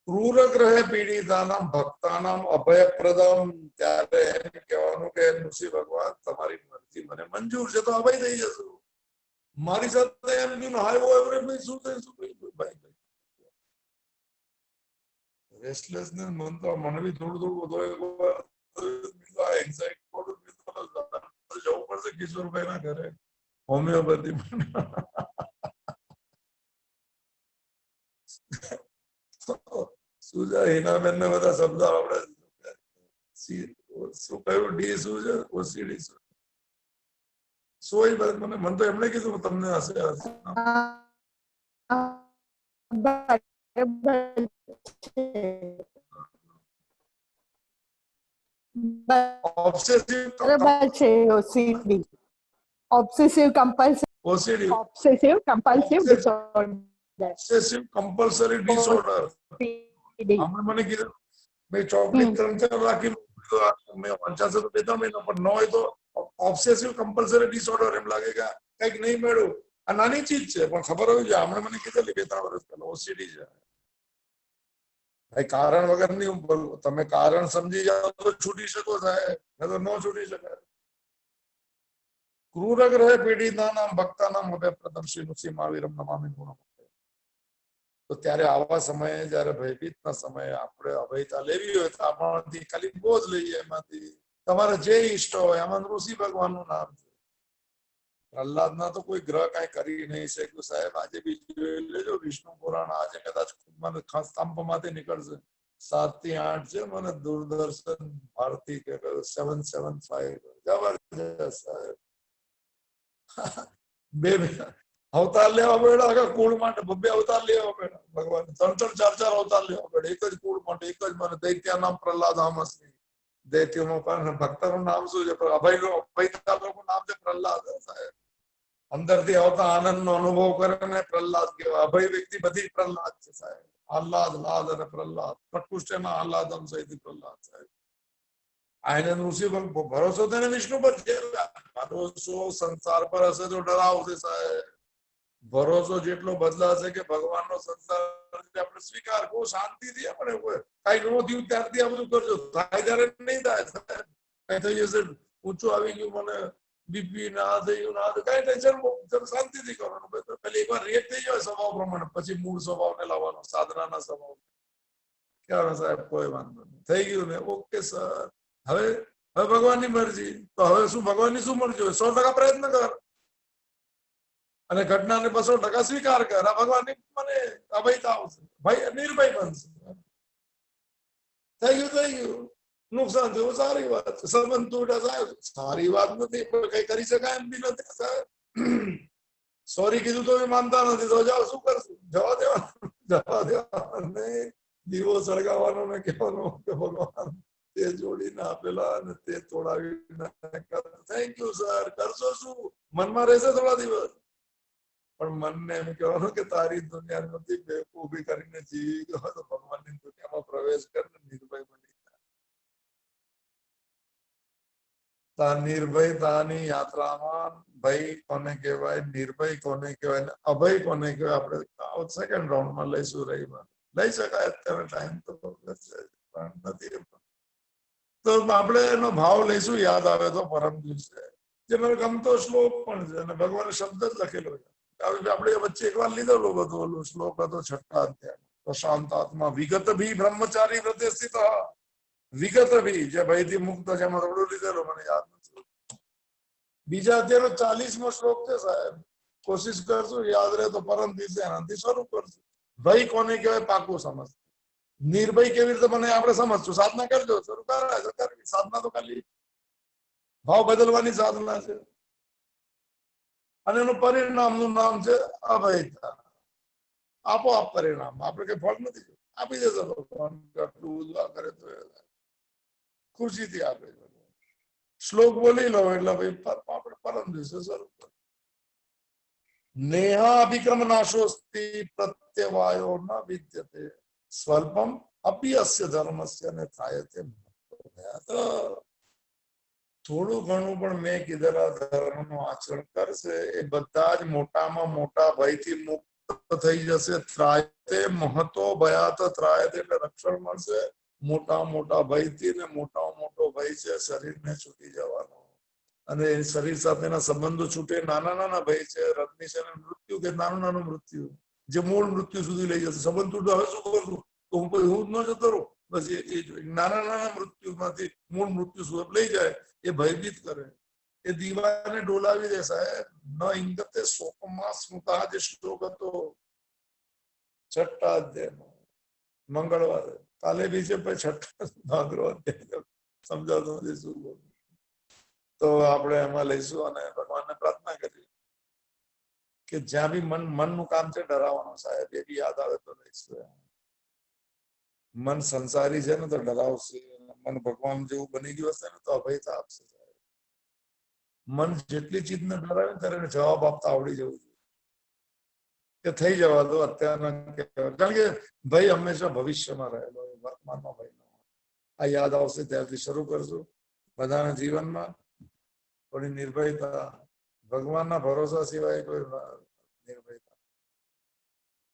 ક્રૂર ગ્રહે પીડિતાનામ ભક્તાનામ અભયપ્રદમ. ત્યારે એમ કહેવાનું કે ઋષિ ભગવાન તમારી મરજી મને મંજૂર છે તો અભય થઈ જશું. મારી સાથે એમ કયું હાય હોય શું થાય શું ભાઈ રેસ્ટલેસનેસ મન તો મને બી થોડું એન્ઝાઇટી જવું પડશે કિશોરભાઈ ના ઘરે હોમિયોપેથી. શું છે હિનાબેન ને બધા શબ્દો આવડે. શું કયું ડી શું છે? ઓસીડી શું? સોય મને તો એમણે કીધું તમને હશે. Obsessive compulsive disorder. Obsessive compulsory disorder. મને કીધું મેં ચોકલેટ 3-4 રાખી મેં વંચાશે તો 2-3 મહિના પણ ન હોય તો ઓબ્સેસિવ કમ્પલ્સરી ડિસઓર્ડર. એમ લાગે કે કંઈક નહીં મળ્યું. આ નાની ચીજ છે પણ ખબર હોવી જોઈએ. હમણાં મને કીધેલી 2-3 વર્ષ પહેલા ઓસીડી છે. કારણ વગર નહીં બોલું. તમે કારણ સમજી જાઓ તો છૂટી શકો સાહેબ, નહીં તો ન છૂટી શકાય. ક્રૂર ગ્રહે પીડિતાનામ ભક્તાનામ અભયપ્રદમ શ્રી નૃસિંહ મહાવીરમ નમામિ ઋણમુક્ત. તો ત્યારે આવા સમયે જયારે ભયભીતના સમયે આપણે અભયતા લેવી હોય તો આપણાથી ખાલી બોજ લઈએ. એમાંથી તમારે જે ઈષ્ટ હોય. આમાં ઋષિ ભગવાનનું નામ છે. પ્રહલાદના તો કોઈ ગ્રહ કઈ કરી નહીં શક્યું સાહેબ. આજે બી જોઈ લેજો વિષ્ણુ પુરાણ. આજે કદાચ મને સ્તંભમાંથી નીકળશે 7 થી 8 છે. મને દૂરદર્શન ભારતી કે 775 જબરજસ્ત સાહેબ. બે અવતાર લેવા પડ્યા આખા કુળ માટે, બબ્બે અવતાર લેવા પડ્યા ભગવાન, 3-4 અવતાર લેવા પડ્યા એક જ કુળ માટે, એક જ મને દૈત્ય નામ પ્રહલાદ આમસ્મી, દૈત્યનો પણ ભક્તનું નામ શું છે? અભય લોકો નામ છે પ્રહલાદ સાહેબ. અંદરથી આવતા આનંદ નો અનુભવ કરે ને પ્રહલાદ કહેવાય. અભય વ્યક્તિ બધી પ્રહલાદ છે સાહેબ. આહલાદ, લાદ અને પ્રહલાદ, પ્રકૃષ્ટના આહલાદમ સહિત પ્રહલાદ સાહેબ. આને ઋષિ ભરોસો તેને વિષ્ણુ પર છે. ભરોસો સંસાર પર હશે તો ડરાવશે સાહેબ. ભરોસો જેટલો બદલાશે કે ભગવાનનો સંસાર આપણે સ્વીકાર કરો, શાંતિથી આપણે કઈ ન થયું ત્યારથી આ બધું કરજો, થાય ત્યારે નહીં થાય સાહેબ. કઈ થઈ જશે, ઊંચું આવી ગયું, મને બીપી ના થયું, ના કઈ ટેન્શન, શાંતિથી કરવાનું. પેલી એકવાર રેટ થઈ જાય સ્વભાવ પ્રમાણે, પછી મૂળ સ્વભાવને લાવવાનો, સાધનાના સ્વભાવ. ક્યારે સાહેબ કોઈ વાંધો નહીં, થઈ ગયું ને, ઓકે સર. હવે ભગવાનની મરજી, તો હવે શું ભગવાનની શું મરજી હોય? 100% પ્રયત્ન કર અને ઘટનાને 200% સ્વીકાર કર. આ ભગવાનની મને અભયતા આવશે, ભાઈ નિર્ભય બનશે. થઈ ગયું, નુકસાન થયું, સારી વાત છે. સંબંધ તૂટ્યા સાહેબ, સારી વાત નથી, પણ કઈ કરી શકાય એમ બી નથી સાહેબ. સોરી કીધું તો માનતા નથી, તો જાઓ શું કરશું? જવા દેવાનું નહીં. દીવો સળગાવવાનો ને કહેવાનો કે ભગવાન તે જોડીને આપેલા અને તે તોડાવી. થેન્ક યુ સર, કરશો શું? મનમાં રહેશે થોડા દિવસ, પણ મનને એમ કહેવાનું કે તારી દુનિયા નથી, બેવકૂફી કરીને જીવી ગયો તો ભગવાનની દુનિયામાં પ્રવેશ કરીને નિર્ભય બની તા. નિર્ભયતાની યાત્રામાં ભય કોને કહેવાય, નિર્ભય કોને કહેવાય, અભય કોને કહેવાય, આપણે સેકન્ડ રાઉન્ડમાં લઈશું. રહીમાં લઈ શકાય અત્યારે, ટાઈમ તો નથી, તો આપણે એનો ભાવ લઈશું. યાદ આવે તો પરમ દિવસે, જે મને ગમતો શ્લોક પણ છે અને ભગવાન શબ્દ જ લખેલો છે. આપણે વચ્ચે એકવાર લીધેલો બધો શ્લોક હતો 6ઠા અધ્યાય, પ્રશાંત આત્મા વિગત ભી બ્રહ્મચારી વ્રતે સ્થિત, વિગત ભી જે ભયથી મુક્ત છે, એમાં થોડું લીધેલો મને યાદ નથી. બીજા અધ્યાયનો 40મો શ્લોક છે સાહેબ. કોશિશ કરશું યાદ રહે તો પરમ દિવસે એનાથી શરૂ કરશું. ભય કોને કહેવાય પાકું સમજ, નિર્ભય કેવી રીતે મને આપણે સમજશું. સાધના કરજો, શરૂ કરાય. સાધના તો ખાલી ભાવ બદલવાની સાધના છે, અને એનું પરિણામનું નામ છે અભયતા. આપોઆપ પરિણામ, આપણે કઈ ફળ નથી, આપી દેશે ભગવાન. આટલું ઉદવા કરે તો ખુશીથી આપે. શ્લોક બોલી લો એટલે ભાઈ આપણે પરમ દિવસે શરૂ કરો. નેહા અભિક્રમ નાશોસ્તિ પ્રત્યવાયો ન વિદ્યતે સ્વલ્પમ અપી અસ્ય ધર્મસ્ય ને થાયતે. તો થોડું ઘણું પણ મેં કીધેલા ધર્મનું આચરણ કરશે એ બધા જ મોટામાં મોટા ભયથી મુક્ત થઈ જશે. ત્રાયતે મહતો ભયાત, ત્રાયતે એટલે રક્ષણ મળશે મોટા મોટા ભયથી. ને મોટા મોટો ભય છે શરીરને છૂટી જવાનો, અને શરીર સાથેના સંબંધો છૂટે. નાના નાના ભય છે, રત્ની છે મૃત્યુ, કે નાનું નાનું મૃત્યુ જે મૂળ મૃત્યુ સુધી લઈ જશે. સંબંધ તૂટે, હવે શું કરશું? તો હું જ ન જતો રહું. બસ એ નાના નાના મૃત્યુમાંથી મૂળ મૃત્યુ સુધી લઈ જાય. એ ભયભીત કરે, એ દીવાને ડોલાવી દે સાહેબ. ન ઇંગતે શોકમાં સ્મૃતા, જે શ્લોક હતો 6ઠા અધ્યાયનો, મંગળવારે કાલે બી છે, પછી 6ઠા ભાદરવો અધ્યાય સમજાતો નથી શું બોલું. તો આપણે એમાં લઈશું અને ભગવાનને પ્રાર્થના કરીએ કે જ્યાં બી મનનું કામ છે ડરાવવાનું સાહેબ, એ બી યાદ આવે તો લઈશું. મન સંસારી છે ને તો ડરાવશે, મન ભગવાન જેવું બની ગયું હશે ને તો અભયતા આપશે. મન જેટલી ચીજને ડરાવે ત્યારે જવાબ આપતા આવડી જવું જોઈએ કે થઈ જવા દો અત્યારના. કારણ કે ભય હંમેશા ભવિષ્યમાં રહેલો હોય, વર્તમાનમાં ભય ન હોય. આ યાદ આવશે ત્યારથી શરૂ કરશું. બધાના જીવનમાં થોડી નિર્ભયતા, ભગવાનના ભરોસા સિવાય કોઈ નિર્ભયતા,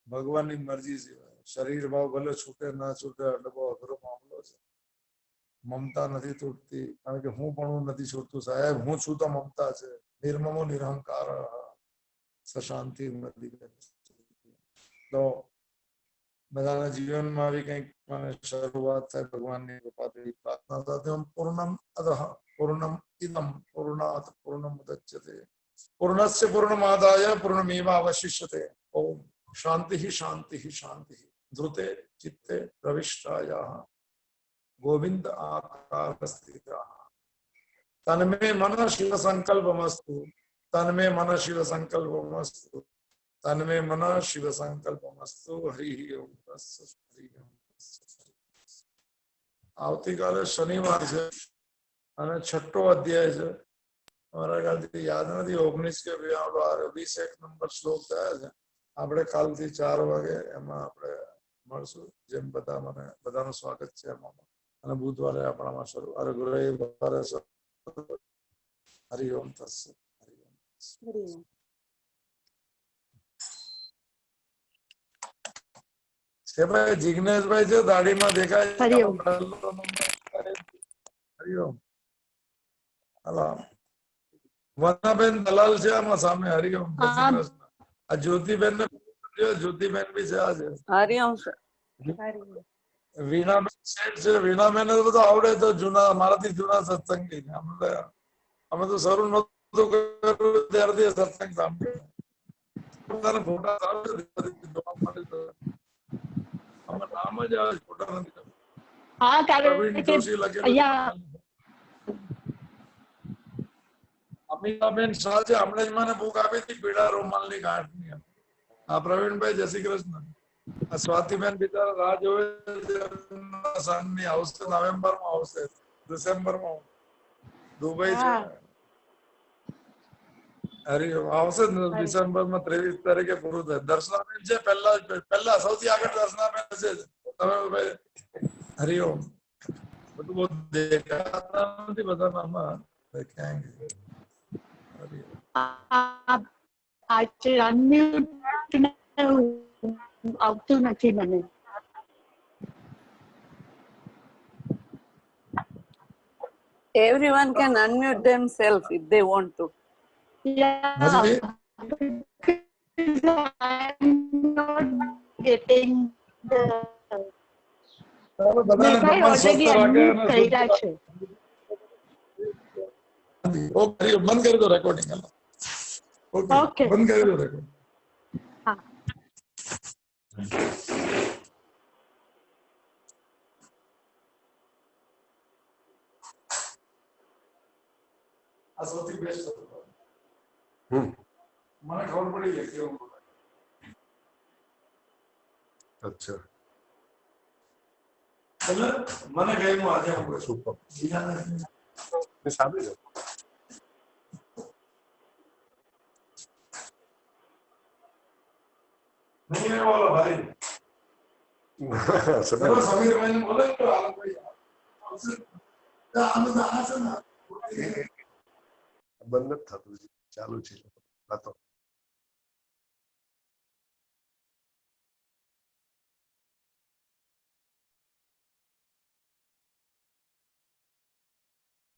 ભગવાનની મરજી સિવાય. શરીર ભાવ ભલે છૂટે ના છૂટે એટલે બહુ અઘરો મામલો છે. મમતા નથી તૂટતી, કારણ કે હું પણ નથી છૂટતું સાહેબ. હું છું તો મમતા છે. નિર્મમો નિરહંકાર શાંતિ. તો બધાના જીવનમાં બી કંઈક શરૂઆત થાય ભગવાનની કૃપાથી. પ્રાર્થના સાથે પૂર્ણમ અધઃ પૂર્ણમ ઇદમ પૂર્ણાત પૂર્ણમુદચ્યતે પૂર્ણસ્ય પૂર્ણમાદાય પૂર્ણમેવાવશિષ્યતે. ઓમ શાંતિ શાંતિ શાંતિ. ધૃતે ચિત્તે પ્રવિષ્ટાયાઃ गोविंद आकार स्थिता तन्मे मन शिव संकल्पमस्तु तन्मे मन शिव संकल्पमस्तु, तन्मे मन शिव संकल्पमस्तु। हरि ओम तत्सत्, हरि ओम तत्सत्। આવતીકાલે શનિવાર છે અને 6ઠો અધ્યાય છે. મારા ખ્યાલથી યાદ નથી 19 કે 21 નંબર શ્લોક થયા છે. આપણે કાલથી 4 વાગે એમાં આપણે મળશું. જેમ બધા મને બધાનું સ્વાગત છે એમાં. અને બુધવારે આપણામાં શરૂ અરે ગુરુવારે હરિ ઓમ તત્સત. હરિ ઓમ તત્સત. કે ભાઈ જિગ્નેશભાઈ છે દાઢીમાં દેખાય છે. હરિઓમ. હરિઓમ. હલો વનાબેન દલાલ છે આમાં સામે. હરિઓમ. જય શ્રી કૃષ્ણ. આ જ્યોતિબેન ને જ્યોતિબેન બી છે આજે. હરિઓમ સર. વીણાબેન શેઠ છે. વીણાબેન ને બધું આવડે તો જૂના મારાથી જૂના સત્સંગી છે. અમે તો શરૂ નતું કર્યું ત્યારથી સત્સંગ સાંભળ્યો. પોતાના ફોટા જોવા મળે તો આમાં નામ જ આવે ફોટા નથી. હા પ્રવીણ જોશી લખેલું. અમિતાબેન શાહ છે. હમણાં જ મને બુક આપી હતી પીળા રૂમાલની ગાંઠની. આ પ્રવીણભાઈ જય શ્રી કૃષ્ણ. આ સ્વાતિબેન બિચારા રાહ જોવે સનની આવશે. નવેમ્બરમાં આવશે, ડિસેમ્બરમાં દુબઈ છે. હરિઓમ. આવશે ડિસેમ્બરમાં 23 તારીખે પૂરું થાય. દર્શનાબેન છે પહેલા સૌથી આગળ દર્શનાબેન છે. તમે હરિઓમ. બધું બહુ દેખાતા નથી બધા નામાં. આવતું નથી મને. Everyone can unmute themselves if they want to. હજી I'm not getting the બધાને ભગવાન સ્વસ્થ રાખે અને થઈ રહ્યા છે. ઓકે હરિઓમ. બંધ કરી દો રેકોર્ડિંગ. ઓકે બંધ કરી દો રેકોર્ડિંગ. હા. આ સૌથી બેસ્ટ હતું. મને ખબર પડી ગઈ કેવું. અચ્છા એટલે મને કહ્યું આજે હું સુપર બીજાને સાંભળી લો નહીં મેં બોલો ભાઈ. સમીરભાઈ બોલે તો આ ભાઈ આવશે. આનું તો આ છે ને બંધ જ થતું ચાલુ છે વાતો.